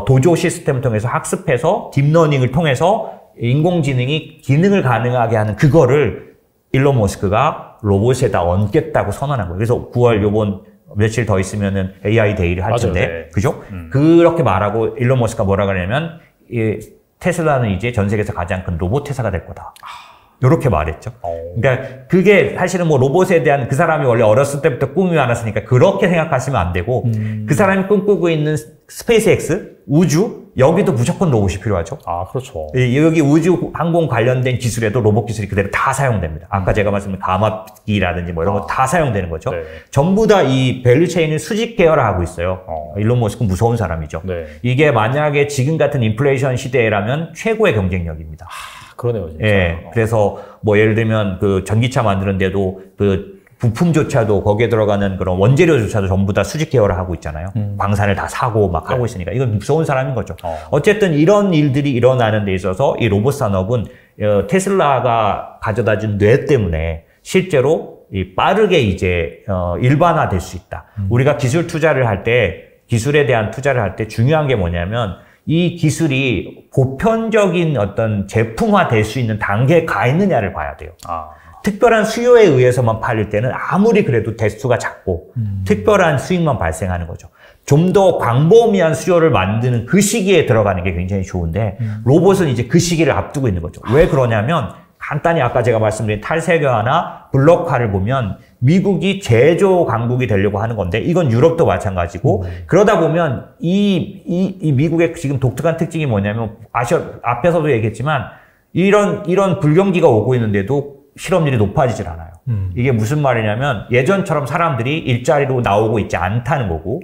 도조 시스템을 통해서 학습해서 딥러닝을 통해서 인공지능이 기능을 가능하게 하는 그거를 일론 머스크가 로봇에다 얹겠다고 선언한 거예요. 그래서 9월 요번 며칠 더 있으면은 AI 데이를 할 텐데, 그죠? 그렇게 말하고 일론 머스크가 뭐라 그러냐면, 테슬라는 이제 전 세계에서 가장 큰 로봇 회사가 될 거다. 요렇게 말했죠. 그러니까 그게 사실은 뭐 로봇에 대한 그 사람이 원래 어렸을 때부터 꿈이 많았으니까 그렇게 생각하시면 안 되고, 그 사람이 꿈꾸고 있는 스페이스X, 우주, 여기도 무조건 로봇이 필요하죠. 그렇죠. 여기 우주 항공 관련된 기술에도 로봇 기술이 그대로 다 사용됩니다. 아까 제가 말씀드린 가마기라든지 뭐 이런 거 다 사용되는 거죠. 전부 다 이 밸류체인을 수직 계열화하고 있어요. 일론 머스크 무서운 사람이죠. 이게 만약에 지금 같은 인플레이션 시대라면 최고의 경쟁력입니다. 그러네요, 진짜. 그래서 뭐 예를 들면 그 전기차 만드는데도 그 부품조차도 거기에 들어가는 그런 원재료조차도 전부 다 수직 계열화하고 있잖아요. 광산을 다 사고 막 하고 있으니까 이건 무서운 사람인 거죠. 어쨌든 이런 일들이 일어나는 데 있어서 이 로봇 산업은 테슬라가 가져다 준 뇌 때문에 실제로 빠르게 이제 일반화될 수 있다. 우리가 기술 투자를 할 때, 기술에 대한 투자를 할 때 중요한 게 뭐냐면 이 기술이 보편적인 어떤 제품화 될 수 있는 단계에 가 있느냐를 봐야 돼요. 특별한 수요에 의해서만 팔릴 때는 아무리 그래도 대수가 작고 특별한 수익만 발생하는 거죠. 좀 더 광범위한 수요를 만드는 그 시기에 들어가는 게 굉장히 좋은데 로봇은 이제 그 시기를 앞두고 있는 거죠. 왜 그러냐면 간단히 아까 제가 말씀드린 탈세계화나 블록화를 보면 미국이 제조 강국이 되려고 하는 건데 이건 유럽도 마찬가지고 그러다 보면 이 미국의 지금 독특한 특징이 뭐냐면 앞에서도 얘기했지만 이런 불경기가 오고 있는데도 실업률이 높아지질 않아요. 이게 무슨 말이냐면 예전처럼 사람들이 일자리로 나오고 있지 않다는 거고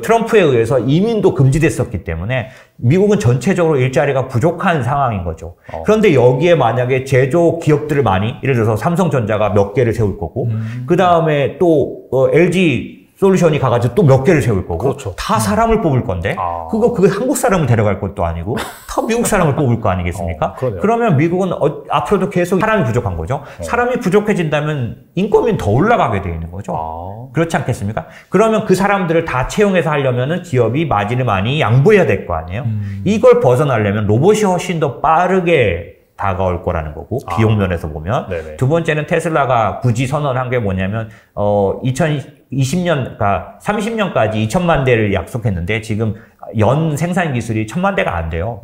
트럼프에 의해서 이민도 금지됐었기 때문에 미국은 전체적으로 일자리가 부족한 상황인 거죠. 그런데 여기에 만약에 제조 기업들을 많이 예를 들어서 삼성전자가 몇 개를 세울 거고 그 다음에 또 LG 솔루션이 가가지고 또 몇 개를 세울 거고 다 사람을 뽑을 건데 그거 한국 사람을 데려갈 것도 아니고 다 미국 사람을 뽑을 거 아니겠습니까? 그러면 미국은 앞으로도 계속 사람이 부족한 거죠. 사람이 부족해진다면 인건비는 더 올라가게 돼 있는 거죠. 그렇지 않겠습니까? 그러면 그 사람들을 다 채용해서 하려면은 기업이 마진을 많이 양보해야 될 거 아니에요? 이걸 벗어나려면 로봇이 훨씬 더 빠르게 다가올 거라는 거고, 비용 면에서 보면. 네네. 두 번째는 테슬라가 굳이 선언한 게 뭐냐면, 2020년, 그러니까 30년까지 2천만 대를 약속했는데, 지금 연 생산 기술이 1,000만 대가 안 돼요.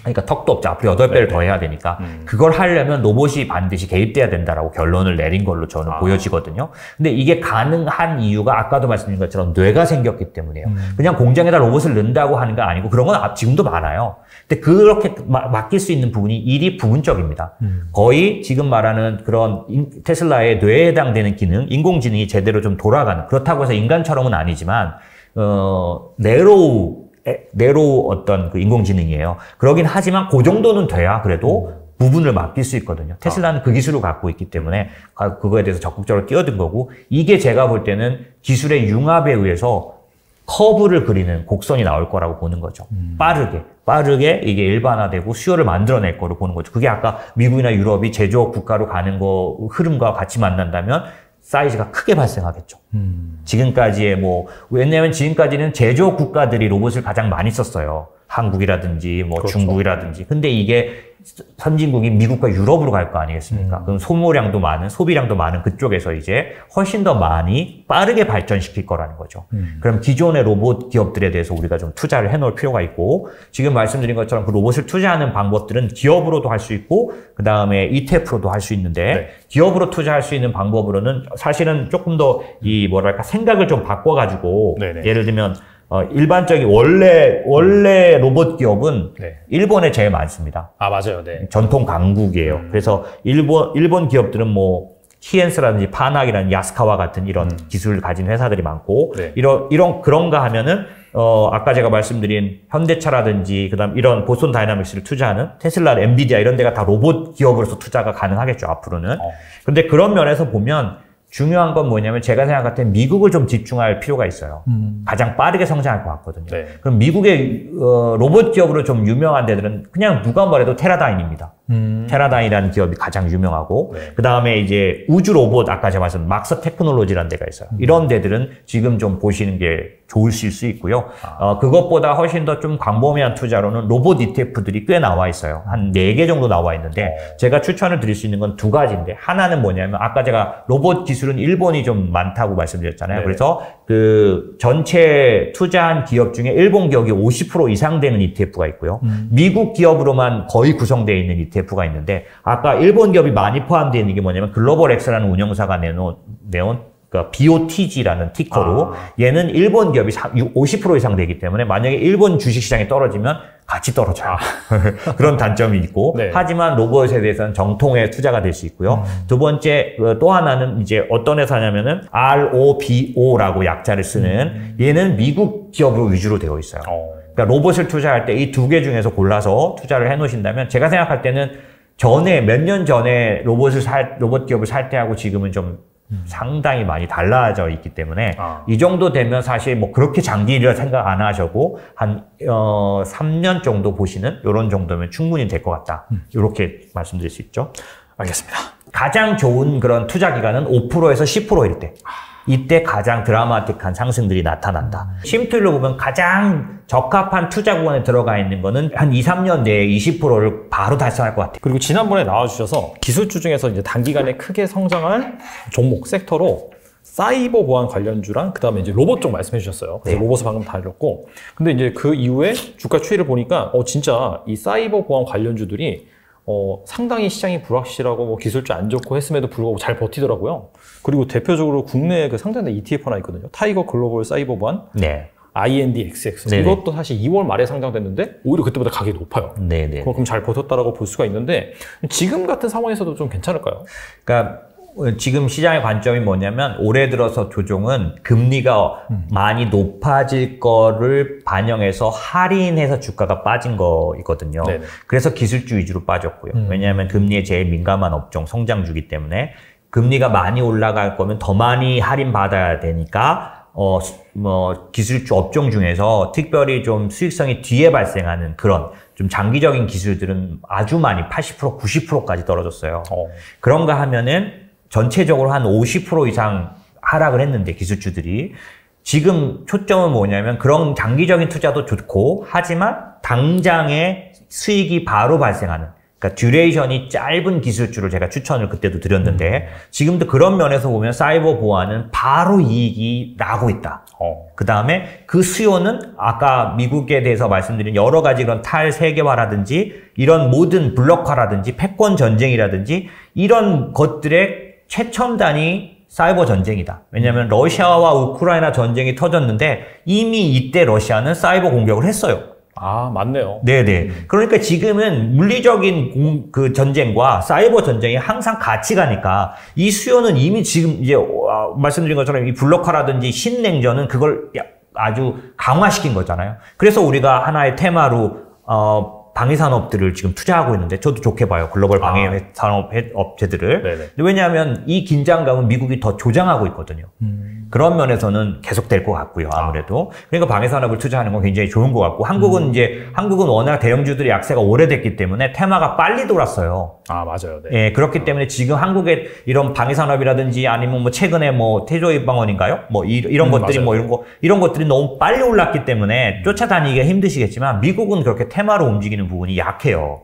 그러니까 턱도 없죠. 앞으로 8배를 더 해야 되니까. 그걸 하려면 로봇이 반드시 개입돼야 된다라고 결론을 내린 걸로 저는 보여지거든요. 근데 이게 가능한 이유가 아까도 말씀드린 것처럼 뇌가 생겼기 때문이에요. 그냥 공장에다 로봇을 넣는다고 하는 거 아니고 그런 건 지금도 많아요. 근데 그렇게 맡길 수 있는 부분이 일이 부분적입니다. 거의 지금 말하는 그런 테슬라의 뇌에 해당되는 기능, 인공지능이 제대로 좀 돌아가는, 그렇다고 해서 인간처럼은 아니지만 내로 어떤 그 인공지능이에요. 그러긴 하지만 그 정도는 돼야 그래도 부분을 맡길 수 있거든요. 테슬라는 그 기술을 갖고 있기 때문에 그거에 대해서 적극적으로 뛰어든 거고, 이게 제가 볼 때는 기술의 융합에 의해서 커브를 그리는 곡선이 나올 거라고 보는 거죠. 빠르게 이게 일반화되고 수요를 만들어낼 거로 보는 거죠. 그게 아까 미국이나 유럽이 제조업 국가로 가는 거 흐름과 같이 만난다면 사이즈가 크게 발생하겠죠. 지금까지의 왜냐면 지금까지는 제조업 국가들이 로봇을 가장 많이 썼어요. 한국이라든지 그렇죠. 중국이라든지. 근데 이게 선진국인 미국과 유럽으로 갈 거 아니겠습니까? 그럼 소모량도 많은, 소비량도 많은 그쪽에서 이제 훨씬 더 많이 빠르게 발전시킬 거라는 거죠. 그럼 기존의 로봇 기업들에 대해서 우리가 좀 투자를 해놓을 필요가 있고, 지금 말씀드린 것처럼 그 로봇을 투자하는 방법들은 기업으로도 할 수 있고, 그 다음에 ETF로도 할 수 있는데, 네. 기업으로 투자할 수 있는 방법으로는 사실은 조금 더 생각을 좀 바꿔가지고, 네네. 예를 들면, 일반적인 원래 로봇 기업은 네. 일본에 제일 많습니다. 맞아요. 네. 전통 강국이에요. 그래서 일본 기업들은 키엔스라든지 파낙이라든지 야스카와 같은 이런 기술을 가진 회사들이 많고, 네. 그런가 하면은, 아까 제가 말씀드린 현대차라든지, 그다음 이런 보스턴 다이나믹스를 투자하는 테슬라, 엔비디아 이런 데가 다 로봇 기업으로서 투자가 가능하겠죠, 앞으로는. 근데 그런 면에서 보면, 중요한 건 뭐냐면 제가 생각할 때 미국을 좀 집중할 필요가 있어요. 가장 빠르게 성장할 것 같거든요. 네. 그럼 미국의 로봇 기업으로 좀 유명한 데들은 그냥 누가 뭐래도 테라다인입니다. 테라다인이라는 기업이 가장 유명하고, 네. 그 다음에 이제 우주 로봇, 아까 제가 말씀드린 막서 테크놀로지라는 데가 있어요. 이런 데들은 지금 좀 보시는 게 좋으실 수 있고요. 그것보다 훨씬 더 좀 광범위한 투자로는 로봇 ETF들이 꽤 나와 있어요. 한 4개 정도 나와 있는데, 제가 추천을 드릴 수 있는 건 2가지인데, 하나는 뭐냐면 아까 제가 로봇 기술은 일본이 좀 많다고 말씀드렸잖아요. 네. 그래서 그 전체 투자한 기업 중에 일본 기업이 50% 이상 되는 ETF가 있고요. 미국 기업으로만 거의 구성되어 있는 ETF가 있는데, 아까 일본 기업이 많이 포함되어 있는 게 뭐냐면 글로벌엑스라는 운영사가 내온 그러니까 BOTG라는 티커로, 얘는 일본 기업이 50% 이상 되기 때문에 만약에 일본 주식시장이 떨어지면 같이 떨어져요. 그런 단점이 있고, 네. 하지만 로봇에 대해서는 정통의 투자가 될 수 있고요. 두 번째, 또 하나는 이제 어떤 회사냐면은 ROBO라고 약자를 쓰는, 얘는 미국 기업으로 위주로 되어 있어요. 그러니까 로봇을 투자할 때 이 2개 중에서 골라서 투자를 해 놓으신다면, 제가 생각할 때는 몇 년 전에 로봇 기업을 살 때하고 지금은 좀 상당히 많이 달라져 있기 때문에, 이 정도 되면 사실 그렇게 장기를 생각 안 하셔도 한 3년 정도 보시는 이런 정도면 충분히 될 것 같다. 이렇게 말씀드릴 수 있죠. 알겠습니다. 가장 좋은 그런 투자 기간은 5%에서 10%일 때. 이때 가장 드라마틱한 상승들이 나타난다. 심플로 보면 가장 적합한 투자 구간에 들어가 있는 거는 한 2, 3년 내에 20%를 바로 달성할 것 같아요. 그리고 지난번에 나와주셔서 기술주 중에서 이제 단기간에 크게 성장할 종목, 섹터로 사이버 보안 관련주랑 그 다음에 이제 로봇 쪽 말씀해 주셨어요. 그래서 네. 로봇을 방금 다뤘고, 근데 이제 그 이후에 주가 추이를 보니까 진짜 이 사이버 보안 관련주들이 상당히 시장이 불확실하고 기술주 안 좋고 했음에도 불구하고 잘 버티더라고요. 그리고 대표적으로 국내에 그 상장된 ETF 하나 있거든요. 타이거 글로벌 사이버 보안. 네. INDXX. 네네. 이것도 사실 2월 말에 상장됐는데 오히려 그때보다 가격이 높아요. 네네. 그만큼 잘 버텼다라고 볼 수가 있는데, 지금 같은 상황에서도 좀 괜찮을까요? 그러니까 지금 시장의 관점이 뭐냐면, 올해 들어서 조종은 금리가 많이 높아질 거를 반영해서 할인해서 주가가 빠진 거이거든요. 네네. 그래서 기술주 위주로 빠졌고요. 왜냐하면 금리에 제일 민감한 업종, 성장주기 때문에 금리가 많이 올라갈 거면 더 많이 할인받아야 되니까, 기술주 업종 중에서 특별히 좀 수익성이 뒤에 발생하는 그런 좀 장기적인 기술들은 아주 많이 80%, 90%까지 떨어졌어요. 그런가 하면은 전체적으로 한 50% 이상 하락을 했는데, 기술주들이. 지금 초점은 뭐냐면, 그런 장기적인 투자도 좋고, 하지만 당장에 수익이 바로 발생하는, 그러니까 듀레이션이 짧은 기술주를 제가 추천을 그때도 드렸는데 지금도 그런 면에서 보면 사이버 보안은 바로 이익이 나고 있다. 그 다음에 그 수요는 아까 미국에 대해서 말씀드린 여러 가지 그런 탈세계화라든지 이런 모든 블록화라든지 패권 전쟁이라든지 이런 것들의 최첨단이 사이버 전쟁이다. 왜냐하면 러시아와 우크라이나 전쟁이 터졌는데 이미 이때 러시아는 사이버 공격을 했어요. 아, 맞네요. 네네. 그러니까 지금은 물리적인 그 전쟁과 사이버 전쟁이 항상 같이 가니까 이 수요는 이미 지금 이제 말씀드린 것처럼 이 블록화라든지 신냉전은 그걸 아주 강화시킨 거잖아요. 그래서 우리가 하나의 테마로 방위산업들을 지금 투자하고 있는데 저도 좋게 봐요. 글로벌 방위산업 업체들을. 근데 왜냐하면 이 긴장감은 미국이 더 조장하고 있거든요. 그런 면에서는 계속될 것 같고요. 아무래도. 그러니까 방위산업을 투자하는 건 굉장히 좋은 것 같고 한국은 한국은 워낙 대형주들의 약세가 오래됐기 때문에 테마가 빨리 돌았어요. 아, 맞아요. 네. 예, 그렇기 때문에 지금 한국의 이런 방위산업이라든지 아니면 뭐 최근에 뭐 태조입방원인가요? 뭐 이런 것들이 맞아요. 뭐 이런 것들이 너무 빨리 올랐기 때문에 쫓아다니기가 힘드시겠지만 미국은 그렇게 테마로 움직이는 부분이 약해요.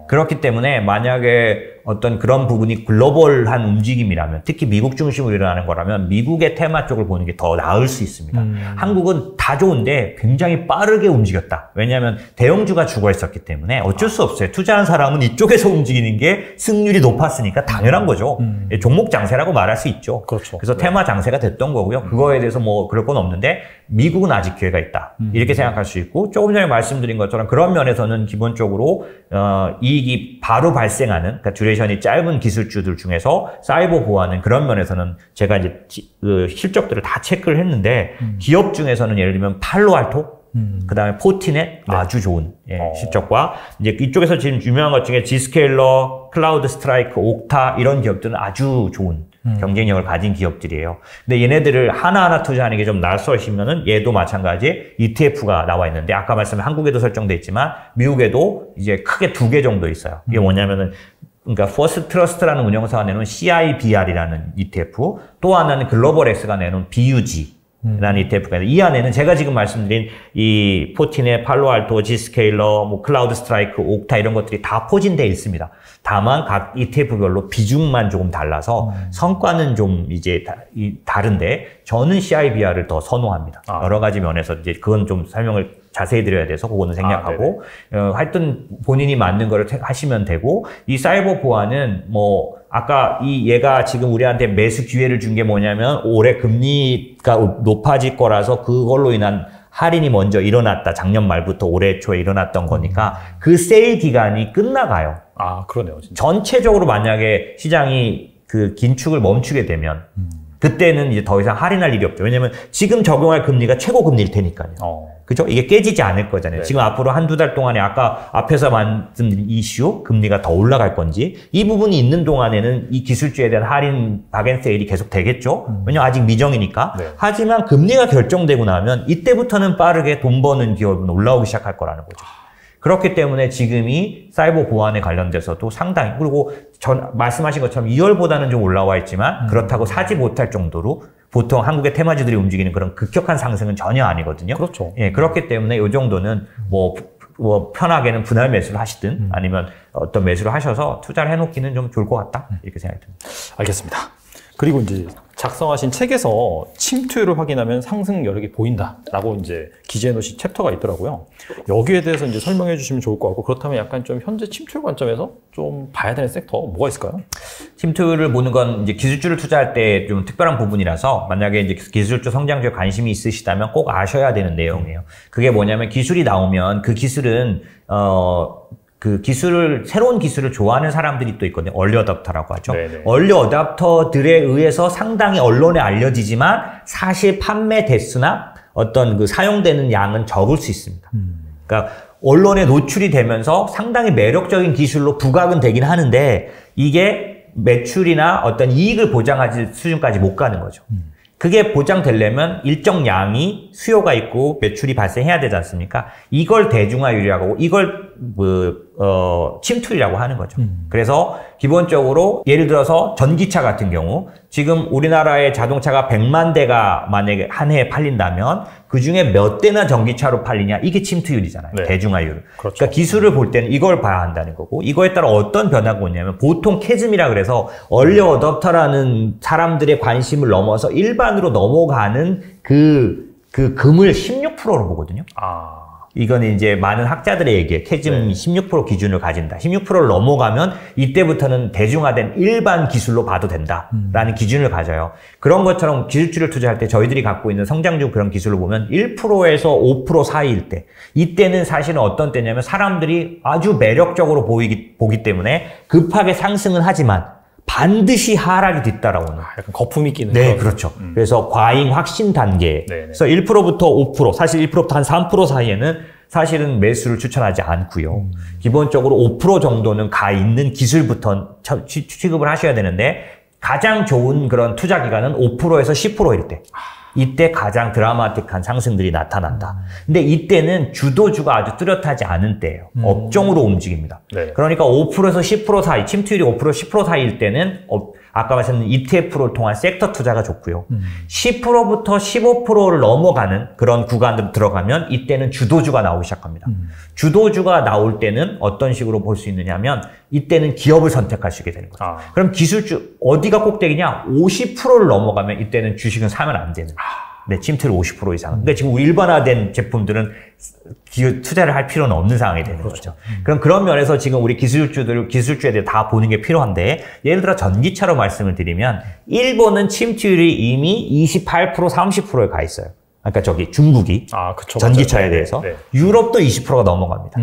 그렇기 때문에 만약에 어떤 그런 부분이 글로벌한 움직임이라면 특히 미국 중심으로 일어나는 거라면 미국의 테마 쪽을 보는 게 더 나을 수 있습니다. 한국은 다 좋은데 굉장히 빠르게 움직였다. 왜냐하면 대형주가 죽어 있었기 때문에 어쩔 수 없어요. 투자한 사람은 이쪽에서 움직이는 게 승률이 높았으니까 당연한 거죠. 종목 장세라고 말할 수 있죠. 그렇죠. 그래서 테마 장세가 됐던 거고요. 그거에 대해서 뭐 그럴 건 없는데 미국은 아직 기회가 있다. 이렇게 생각할 수 있고 조금 전에 말씀드린 것처럼 그런 면에서는 기본적으로 이익이 바로 발생하는 그러니까 듀레이션이 짧은 기술주들 중에서 사이버 보안은 그런 면에서는 제가 이제 실적들을 다 체크를 했는데 기업 중에서는 예를 들면 팔로알토 그 다음에 포티넷 아주 좋은 실적과 이제 이쪽에서 지금 유명한 것 중에 지스케일러, 클라우드 스트라이크, 옥타 이런 기업들은 아주 좋은 경쟁력을 가진 기업들이에요. 근데 얘네들을 하나하나 투자하는 게 좀 낯설시면은 얘도 마찬가지 ETF가 나와 있는데 아까 말씀한 한국에도 설정돼 있지만 미국에도 이제 크게 2개 정도 있어요. 이게 뭐냐면은 그러니까 퍼스트 트러스트라는 운영사가 내놓은 CIBR이라는 ETF, 또 하나는 글로벌엑스가 내놓은 BUG 라는 ETF가 있는데 이 안에는 제가 지금 말씀드린 이 포틴의 팔로알토, 지스케일러, 뭐 클라우드 스트라이크, 옥타 이런 것들이 다 포진되어 있습니다. 다만 각 ETF별로 비중만 조금 달라서 성과는 좀 이제 다른데 저는 CIBR을 더 선호합니다. 여러 가지 면에서 이제 그건 좀 설명을 자세히 드려야 돼서 그거는 생략하고 하여튼 본인이 맞는 거를 하시면 되고 이 사이버 보안은 뭐 아까 얘가 지금 우리한테 매수 기회를 준 게 뭐냐면 올해 금리가 높아질 거라서 그걸로 인한 할인이 먼저 일어났다. 작년 말부터 올해 초에 일어났던 거니까 그 세일 기간이 끝나가요. 아, 그러네요. 진짜. 전체적으로 만약에 시장이 그 긴축을 멈추게 되면 그때는 이제 더 이상 할인할 일이 없죠. 왜냐면 지금 적용할 금리가 최고 금리일 테니까요. 그죠? 이게 깨지지 않을 거잖아요. 지금 앞으로 한두 달 동안에 아까 앞에서 말씀드린 이슈, 금리가 더 올라갈 건지 이 부분이 있는 동안에는 이 기술주에 대한 할인 박앤세일이 계속 되겠죠? 왜냐면 아직 미정이니까. 하지만 금리가 결정되고 나면 이때부터는 빠르게 돈 버는 기업은 올라오기 시작할 거라는 거죠. 그렇기 때문에 지금이 사이버 보안에 관련돼서도 상당히 그리고 말씀하신 것처럼 2월보다는 좀 올라와 있지만 그렇다고 사지 못할 정도로 보통 한국의 테마주들이 움직이는 그런 급격한 상승은 전혀 아니거든요. 그렇죠. 예, 그렇기 때문에 이 정도는 뭐 편하게는 분할 매수를 하시든 아니면 어떤 매수를 하셔서 투자를 해놓기는 좀 좋을 것 같다. 이렇게 생각이 듭니다. 알겠습니다. 그리고 이제 작성하신 책에서 침투율을 확인하면 상승 여력이 보인다라고 이제 기재해 놓으신 챕터가 있더라고요. 여기에 대해서 이제 설명해 주시면 좋을 것 같고 그렇다면 약간 좀 현재 침투율 관점에서 좀 봐야 되는 섹터 뭐가 있을까요? 침투율을 보는 건 이제 기술주를 투자할 때 좀 특별한 부분이라서 만약에 이제 기술주 성장주에 관심이 있으시다면 꼭 아셔야 되는 내용이에요. 그게 뭐냐면 기술이 나오면 그 기술은 그 기술을 새로운 기술을 좋아하는 사람들이 또 있거든요. 얼리 어답터라고 하죠. 얼리 어답터들에 의해서 상당히 언론에 알려지지만 사실 판매 대수나 어떤 그 사용되는 양은 적을 수 있습니다. 그러니까 언론에 노출이 되면서 상당히 매력적인 기술로 부각은 되긴 하는데 이게 매출이나 어떤 이익을 보장하지 수준까지 못 가는 거죠. 그게 보장되려면 일정 양이 수요가 있고 매출이 발생해야 되지 않습니까? 이걸 대중화유리하고 이걸 침투율이라고 하는 거죠. 그래서 기본적으로 예를 들어서 전기차 같은 경우 지금 우리나라의 자동차가 100만 대가 만약에 한 해에 팔린다면 그중에 몇 대나 전기차로 팔리냐 이게 침투율이잖아요. 네. 대중화율. 그렇죠. 그러니까 기술을 볼 때는 이걸 봐야 한다는 거고 이거에 따라 어떤 변화가 오냐면 보통 캐즘이라 그래서 얼리 어댑터라는 사람들의 관심을 넘어서 일반으로 넘어가는 그 금을 16%로 보거든요. 이거는 이제 많은 학자들의 얘기에 캐즘이 16% 기준을 가진다. 16%를 넘어가면 이때부터는 대중화된 일반 기술로 봐도 된다라는 기준을 가져요. 그런 것처럼 기술주를 투자할 때 저희들이 갖고 있는 성장중 그런 기술을 보면 1%에서 5% 사이일 때 이때는 사실은 어떤 때냐면 사람들이 아주 매력적으로 보기 때문에 급하게 상승은 하지만 반드시 하락이 뒤따라오는. 약간 거품이 끼는. 네, 그렇죠. 그래서 과잉 확신 단계. 그래서 1%부터 5%, 사실 1%부터 한 3% 사이에는 사실은 매수를 추천하지 않고요. 기본적으로 5% 정도는 가 있는 기술부터 취급을 하셔야 되는데 가장 좋은 그런 투자 기간은 5%에서 10%일 때. 이때 가장 드라마틱한 상승들이 나타난다. 근데 이때는 주도주가 아주 뚜렷하지 않은 때예요. 업종으로 움직입니다. 네. 그러니까 5%에서 10% 사이, 침투율이 5%, 10% 사이일 때는 아까 말씀드린 ETF를 통한 섹터 투자가 좋고요. 10%부터 15%를 넘어가는 그런 구간으로 들어가면 이때는 주도주가 나오기 시작합니다. 주도주가 나올 때는 어떤 식으로 볼 수 있느냐면 이때는 기업을 선택하시게 되는 거죠. 그럼 기술주 어디가 꼭대기냐? 50%를 넘어가면 이때는 주식은 사면 안 되는 거예요. 네, 침투율 50% 이상. 근데 지금 일반화된 제품들은 투자를 할 필요는 없는 상황이 되는 거죠. 그럼 그런 면에서 지금 우리 기술주에 대해 다 보는 게 필요한데, 예를 들어 전기차로 말씀을 드리면, 일본은 침투율이 이미 28%, 30%에 가 있어요. 그러니까 중국이. 그쵸, 전기차에 맞아요. 대해서. 네. 유럽도 20%가 넘어갑니다.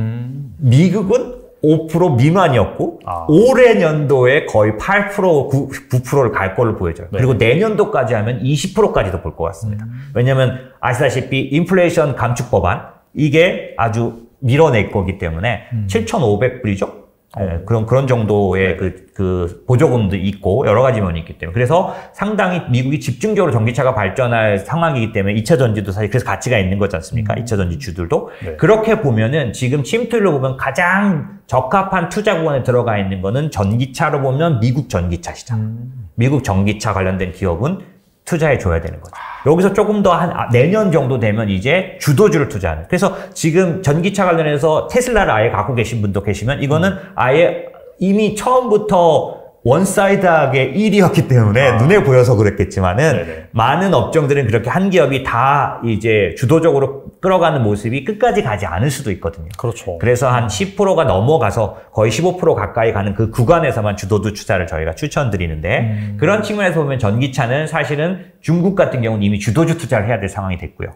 미국은 5% 미만이었고 올해 년도에 거의 8%, 9%를 갈 걸로 보여져요. 네. 그리고 내년도까지 하면 20%까지도 볼 것 같습니다. 왜냐하면 아시다시피 인플레이션 감축 법안 이게 아주 밀어낼 거기 때문에 7,500불이죠. 네, 그런 정도의 그 보조금도 있고 여러 가지 면이 있기 때문에 그래서 상당히 미국이 집중적으로 전기차가 발전할 상황이기 때문에 2차 전지도 사실 그래서 가치가 있는 거지 않습니까? 2차 전지 주들도. 네. 그렇게 보면은 지금 침투율로 보면 가장 적합한 투자 구간에 들어가 있는 거는 전기차로 보면 미국 전기차 시장. 미국 전기차 관련된 기업은 투자해 줘야 되는 거죠. 여기서 조금 더 내년 정도 되면 이제 주도주를 투자하는. 그래서 지금 전기차 관련해서 테슬라를 아예 갖고 계신 분도 계시면 이거는 아예 이미 처음부터 원사이드하게 1위였기 때문에 눈에 보여서 그랬겠지만은 네네. 많은 업종들은 그렇게 한 기업이 다 이제 주도적으로 끌어가는 모습이 끝까지 가지 않을 수도 있거든요. 그렇죠. 그래서 한 10%가 넘어가서 거의 15% 가까이 가는 그 구간에서만 주도주 투자를 저희가 추천드리는데 그런 측면에서 보면 전기차는 사실은 중국 같은 경우는 이미 주도주 투자를 해야 될 상황이 됐고요.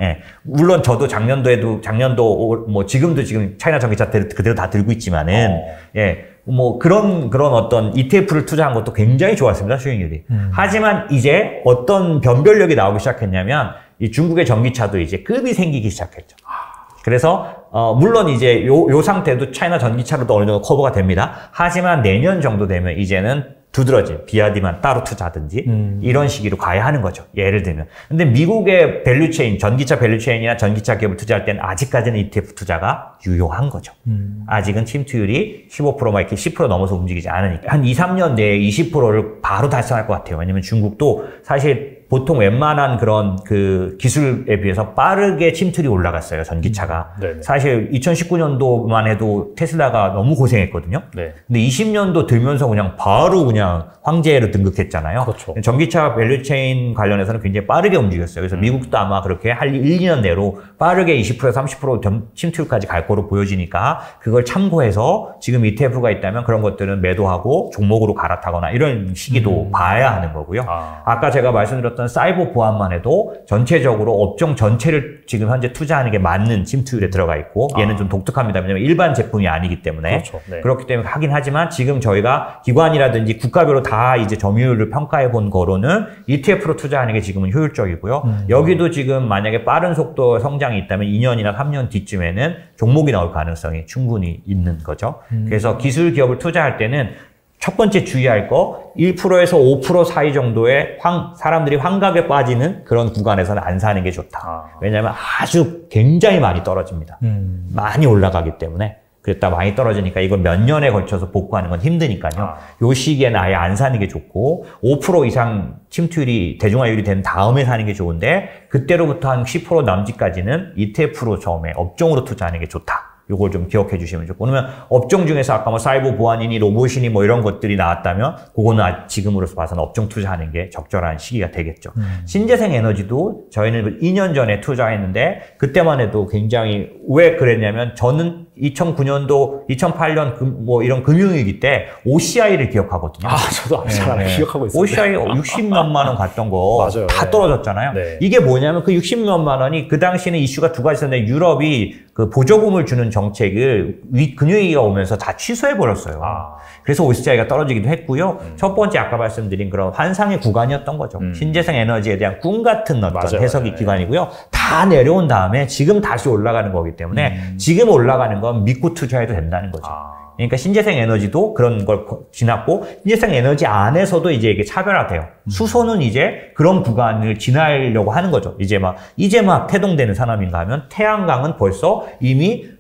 예. 물론 저도 작년도 뭐 지금도 지금 차이나 전기차 그대로 다 들고 있지만은 예. 뭐 그런 어떤 ETF를 투자한 것도 굉장히 좋았습니다. 수익률이. 하지만 이제 어떤 변별력이 나오기 시작했냐면 이 중국의 전기차도 이제 급이 생기기 시작했죠. 그래서 물론 이제 요 상태도 차이나 전기차로도 어느 정도 커버가 됩니다. 하지만 내년 정도 되면 이제는 두드러진 비아디만 따로 투자하든지 이런 시기로 가야 하는 거죠. 예를 들면. 근데 미국의 밸류체인, 전기차 밸류체인이나 전기차 기업을 투자할 때는 아직까지는 ETF 투자가 유효한 거죠. 아직은 침투율이 15%막 이렇게 10% 넘어서 움직이지 않으니까. 한 2, 3년 내에 20%를 바로 달성할 것 같아요. 왜냐면 중국도 사실 보통 웬만한 그런 그 기술에 비해서 빠르게 침투율이 올라갔어요, 전기차가. 사실 2019년도만 해도 테슬라가 너무 고생했거든요. 네. 근데 20년도 들면서 그냥 바로 그냥 황제로 등극했잖아요. 그렇죠. 전기차 밸류체인 관련해서는 굉장히 빠르게 움직였어요. 그래서 미국도 아마 그렇게 할 1, 2년 내로 빠르게 20%에서 30% 침투율까지 갈 거로 보여지니까 그걸 참고해서 지금 ETF가 있다면 그런 것들은 매도하고 종목으로 갈아타거나 이런 시기도 봐야 하는 거고요. 아까 제가 말씀드렸던 사이버 보안만 해도 전체적으로 업종 전체를 지금 현재 투자하는 게 맞는 침투율에 들어가 있고 얘는 좀 독특합니다. 왜냐하면 일반 제품이 아니기 때문에 그렇죠. 네. 그렇기 때문에 하긴 하지만 지금 저희가 기관이라든지 국가별로 다 이제 점유율을 평가해 본 거로는 ETF로 투자하는 게 지금은 효율적이고요. 여기도 지금 만약에 빠른 속도 성장이 있다면 2년이나 3년 뒤쯤에는 종목이 나올 가능성이 충분히 있는 거죠. 그래서 기술 기업을 투자할 때는 첫 번째 주의할 거 1%에서 5% 사이 정도의 사람들이 환각에 빠지는 그런 구간에서는 안 사는 게 좋다. 왜냐하면 아주 굉장히 많이 떨어집니다. 많이 올라가기 때문에 그랬다 많이 떨어지니까 이걸 몇 년에 걸쳐서 복구하는 건 힘드니까요. 요 시기에는 아예 안 사는 게 좋고 5% 이상 침투율이 대중화율이 된 다음에 사는 게 좋은데 그때로부터 한 10% 남짓까지는 ETF로 처음에 업종으로 투자하는 게 좋다. 요걸 좀 기억해 주시면 좋고, 그러면 업종 중에서 아까 뭐 사이버 보안이니 로봇이니 뭐 이런 것들이 나왔다면 그거는 지금으로서 봐서는 업종 투자하는 게 적절한 시기가 되겠죠. 신재생 에너지도 저희는 2년 전에 투자했는데 그때만 해도 굉장히 왜 그랬냐면 저는 2009년도, 2008년 뭐 이런 금융위기 때 OCI를 기억하거든요. 저도 잘 기억하고 있어요. OCI 60몇만 원 갔던 거 다 떨어졌잖아요. 네. 이게 뭐냐면 그 60몇만 원이 그 당시에는 이슈가 두 가지 있었는데 유럽이 그 보조금을 주는 정책을 금융위기가 오면서 다 취소해버렸어요. 그래서 OCI가 떨어지기도 했고요. 첫 번째 아까 말씀드린 그런 환상의 구간이었던 거죠. 신재생 에너지에 대한 꿈 같은 어떤 해석이 기간이고요. 다 내려온 다음에 지금 다시 올라가는 거기 때문에 지금 올라가는 건 믿고 투자해도 된다는 거죠. 그러니까 신재생 에너지도 그런 걸 지났고 신재생 에너지 안에서도 이제 이게 차별화돼요. 수소는 이제 그런 구간을 지나려고 하는 거죠. 이제 막 태동되는 산업인가 하면 태양광은 벌써 이미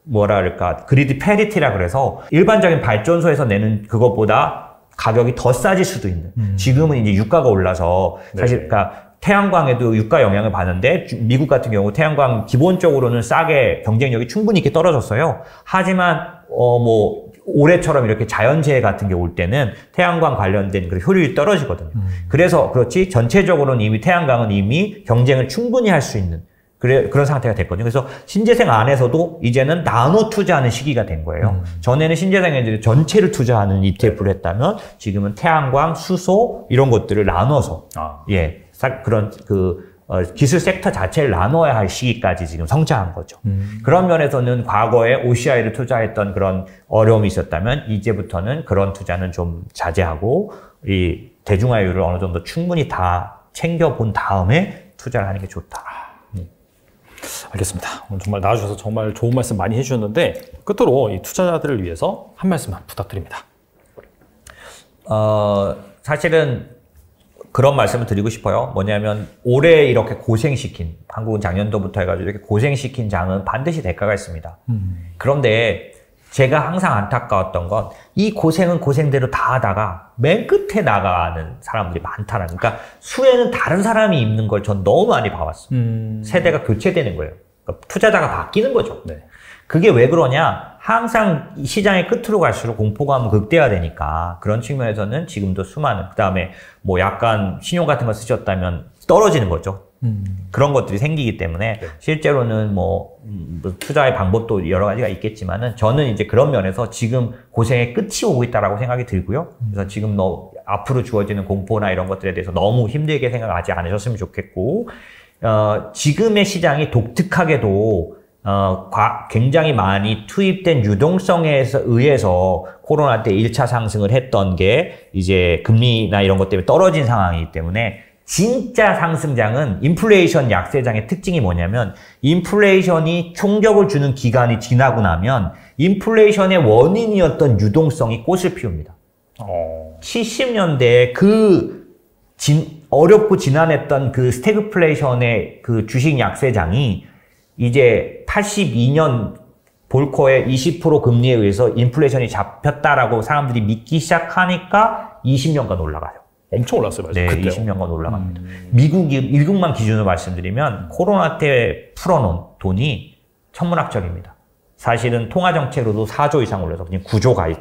뭐랄까 그리드 패리티라 그래서 일반적인 발전소에서 내는 그것보다 가격이 더 싸질 수도 있는. 지금은 이제 유가가 올라서 사실 그러니까 태양광에도 유가 영향을 받는데 미국 같은 경우 태양광 기본적으로는 싸게 경쟁력이 충분히 이렇게 떨어졌어요. 하지만 뭐 올해처럼 이렇게 자연재해 같은 게 올 때는 태양광 관련된 그 효율이 떨어지거든요. 그래서 그렇지 전체적으로는 이미 태양광은 이미 경쟁을 충분히 할 수 있는 그런 상태가 됐거든요. 그래서 신재생 안에서도 이제는 나눠 투자하는 시기가 된 거예요. 전에는 신재생 에너지 전체를 투자하는 ETF를 했다면 지금은 태양광, 수소 이런 것들을 나눠서 그런 기술 섹터 자체를 나눠야 할 시기까지 지금 성장한 거죠. 그런 면에서는 과거에 OCI를 투자했던 그런 어려움이 있었다면 이제부터는 그런 투자는 좀 자제하고 이 대중화율을 어느 정도 충분히 다 챙겨본 다음에 투자를 하는 게 좋다. 알겠습니다. 오늘 정말 나와주셔서 정말 좋은 말씀 많이 해주셨는데 끝으로 이 투자자들을 위해서 한 말씀만 부탁드립니다. 사실은 그런 말씀을 드리고 싶어요. 뭐냐면 올해 이렇게 고생시킨, 한국은 작년도부터 해가지고 이렇게 고생시킨 장은 반드시 대가가 있습니다. 그런데 제가 항상 안타까웠던 건 이 고생은 고생대로 다 하다가 맨 끝에 나가는 사람들이 많다는, 그러니까 수혜는 다른 사람이 입는 걸 전 너무 많이 봐왔어요. 세대가 교체되는 거예요. 그러니까 투자자가 바뀌는 거죠. 그게 왜 그러냐? 항상 시장의 끝으로 갈수록 공포감은 극대화되니까 그런 측면에서는 지금도 수많은, 그 다음에 뭐 약간 신용 같은 거 쓰셨다면 떨어지는 거죠. 그런 것들이 생기기 때문에 실제로는 뭐 투자의 방법도 여러 가지가 있겠지만은 저는 이제 그런 면에서 지금 고생의 끝이 오고 있다라고 생각이 들고요. 그래서 지금 앞으로 주어지는 공포나 이런 것들에 대해서 너무 힘들게 생각하지 않으셨으면 좋겠고, 지금의 시장이 독특하게도 굉장히 많이 투입된 유동성에 의해서 코로나 때 1차 상승을 했던 게 이제 금리나 이런 것 때문에 떨어진 상황이기 때문에 진짜 상승장은 인플레이션 약세장의 특징이 뭐냐면 인플레이션이 충격을 주는 기간이 지나고 나면 인플레이션의 원인이었던 유동성이 꽃을 피웁니다. 70년대에 어렵고 지난했던 그 스태그플레이션의 그 주식 약세장이 이제 82년 볼커의 20% 금리에 의해서 인플레이션이 잡혔다라고 사람들이 믿기 시작하니까 20년간 올라가요. 엄청 올랐어요, 맞아요. 네, 그때요. 20년간 올라갑니다. 미국만 기준으로 말씀드리면 코로나 때 풀어놓은 돈이 천문학적입니다. 사실은 통화정책으로도 4조 이상 올려서 그냥 9조 가입.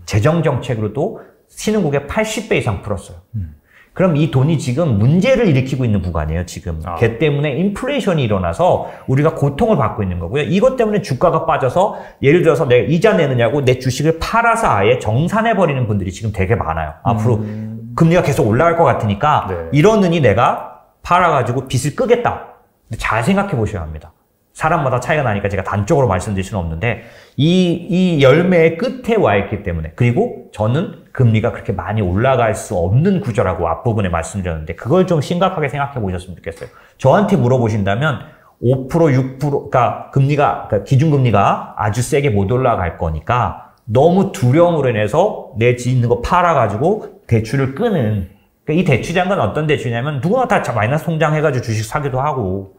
재정정책으로도 신흥국에 80배 이상 풀었어요. 그럼 이 돈이 지금 문제를 일으키고 있는 구간이에요, 지금. 걔 때문에 인플레이션이 일어나서 우리가 고통을 받고 있는 거고요. 이것 때문에 주가가 빠져서 예를 들어서 내가 이자 내느냐고 내 주식을 팔아서 아예 정산해버리는 분들이 지금 되게 많아요. 앞으로 금리가 계속 올라갈 것 같으니까 이러느니 내가 팔아가지고 빚을 끄겠다. 근데 잘 생각해 보셔야 합니다. 사람마다 차이가 나니까 제가 단적으로 말씀드릴 수는 없는데 이 열매의 끝에 와 있기 때문에, 그리고 저는 금리가 그렇게 많이 올라갈 수 없는 구조라고 앞부분에 말씀드렸는데 그걸 좀 심각하게 생각해 보셨으면 좋겠어요. 저한테 물어보신다면 5%, 6%, 그러니까 기준금리가 아주 세게 못 올라갈 거니까 너무 두려움으로 인해서 내 집 있는 거 팔아가지고 대출을 끄는, 그러니까 이 대출이란 건 어떤 대출이냐면 누구나 다 마이너스 통장해가지고 주식 사기도 하고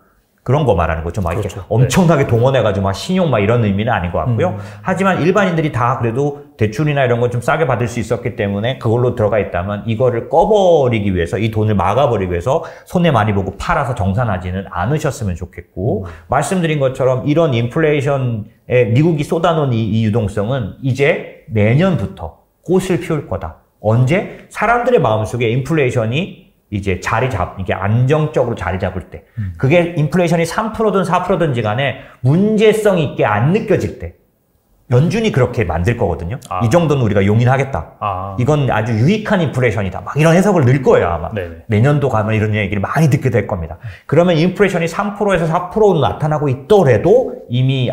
그런 거 말하는 거죠. 막 그렇죠. 이렇게 엄청나게 동원해가지고 막 신용 막 이런 의미는 아닌 것 같고요. 하지만 일반인들이 다 그래도 대출이나 이런 거 좀 싸게 받을 수 있었기 때문에 그걸로 들어가 있다면 이거를 꺼버리기 위해서 이 돈을 막아버리기 위해서 손해 많이 보고 팔아서 정산하지는 않으셨으면 좋겠고 말씀드린 것처럼 이런 인플레이션에 미국이 쏟아놓은 이 유동성은 이제 내년부터 꽃을 피울 거다. 언제? 사람들의 마음속에 인플레이션이 이제 이게 안정적으로 자리 잡을 때. 그게 인플레이션이 3%든 4%든지 간에 문제성 있게 안 느껴질 때. 연준이 그렇게 만들 거거든요. 이 정도는 우리가 용인하겠다. 이건 아주 유익한 인플레이션이다. 막 이런 해석을 늘 거예요, 아마. 네네. 내년도 가면 이런 얘기를 많이 듣게 될 겁니다. 그러면 인플레이션이 3%에서 4% 나타나고 있더라도 이미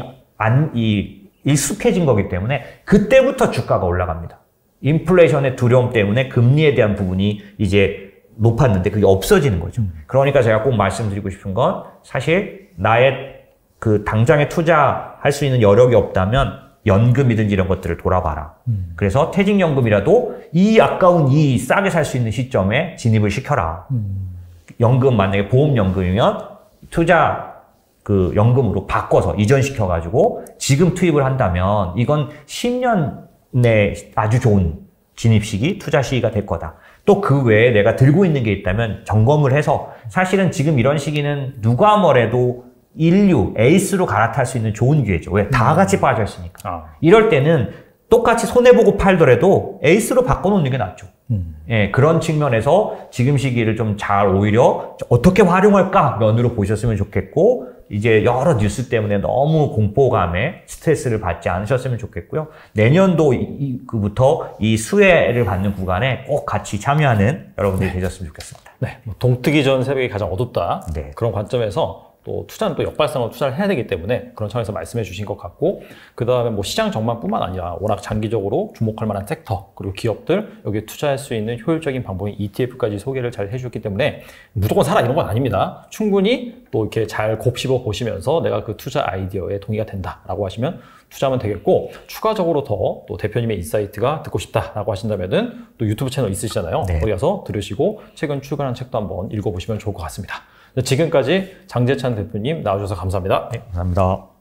익숙해진 거기 때문에 그때부터 주가가 올라갑니다. 인플레이션의 두려움 때문에 금리에 대한 부분이 이제 높았는데 그게 없어지는 거죠. 그러니까 제가 꼭 말씀드리고 싶은 건 사실 나의 그 당장에 투자할 수 있는 여력이 없다면 연금이든지 이런 것들을 돌아봐라. 그래서 퇴직연금이라도 이 아까운 이 싸게 살 수 있는 시점에 진입을 시켜라. 연금 만약에 보험연금이면 투자 그 연금으로 바꿔서 이전시켜가지고 지금 투입을 한다면 이건 10년 내 아주 좋은 진입 시기, 투자 시기가 될 거다. 또 그 외에 내가 들고 있는 게 있다면 점검을 해서 사실은 지금 이런 시기는 누가 뭐래도 인류, 에이스로 갈아탈 수 있는 좋은 기회죠. 왜? 다 같이 빠져있으니까. 이럴 때는 똑같이 손해보고 팔더라도 에이스로 바꿔놓는 게 낫죠. 예, 그런 측면에서 지금 시기를 좀 잘 오히려 어떻게 활용할까 면으로 보셨으면 좋겠고 이제 여러 뉴스 때문에 너무 공포감에 스트레스를 받지 않으셨으면 좋겠고요. 내년도부터 이 수혜를 받는 구간에 꼭 같이 참여하는 여러분들이 되셨으면 좋겠습니다. 네, 동트기 전 새벽이 가장 어둡다. 네. 그런 관점에서 또 투자는 또 역발상으로 투자를 해야 되기 때문에 그런 차원에서 말씀해 주신 것 같고 그 다음에 뭐 시장 전망뿐만 아니라 워낙 장기적으로 주목할 만한 섹터 그리고 기업들 여기에 투자할 수 있는 효율적인 방법인 ETF까지 소개를 잘 해주셨기 때문에 무조건 사라 이런 건 아닙니다. 충분히 또 이렇게 잘 곱씹어 보시면서 내가 그 투자 아이디어에 동의가 된다라고 하시면 투자하면 되겠고 추가적으로 더 또 대표님의 인사이트가 듣고 싶다라고 하신다면은 또 유튜브 채널 있으시잖아요. 네. 거기 가서 들으시고 최근 출간한 책도 한번 읽어보시면 좋을 것 같습니다. 지금까지 장재찬 대표님 나와주셔서 감사합니다. 네, 감사합니다.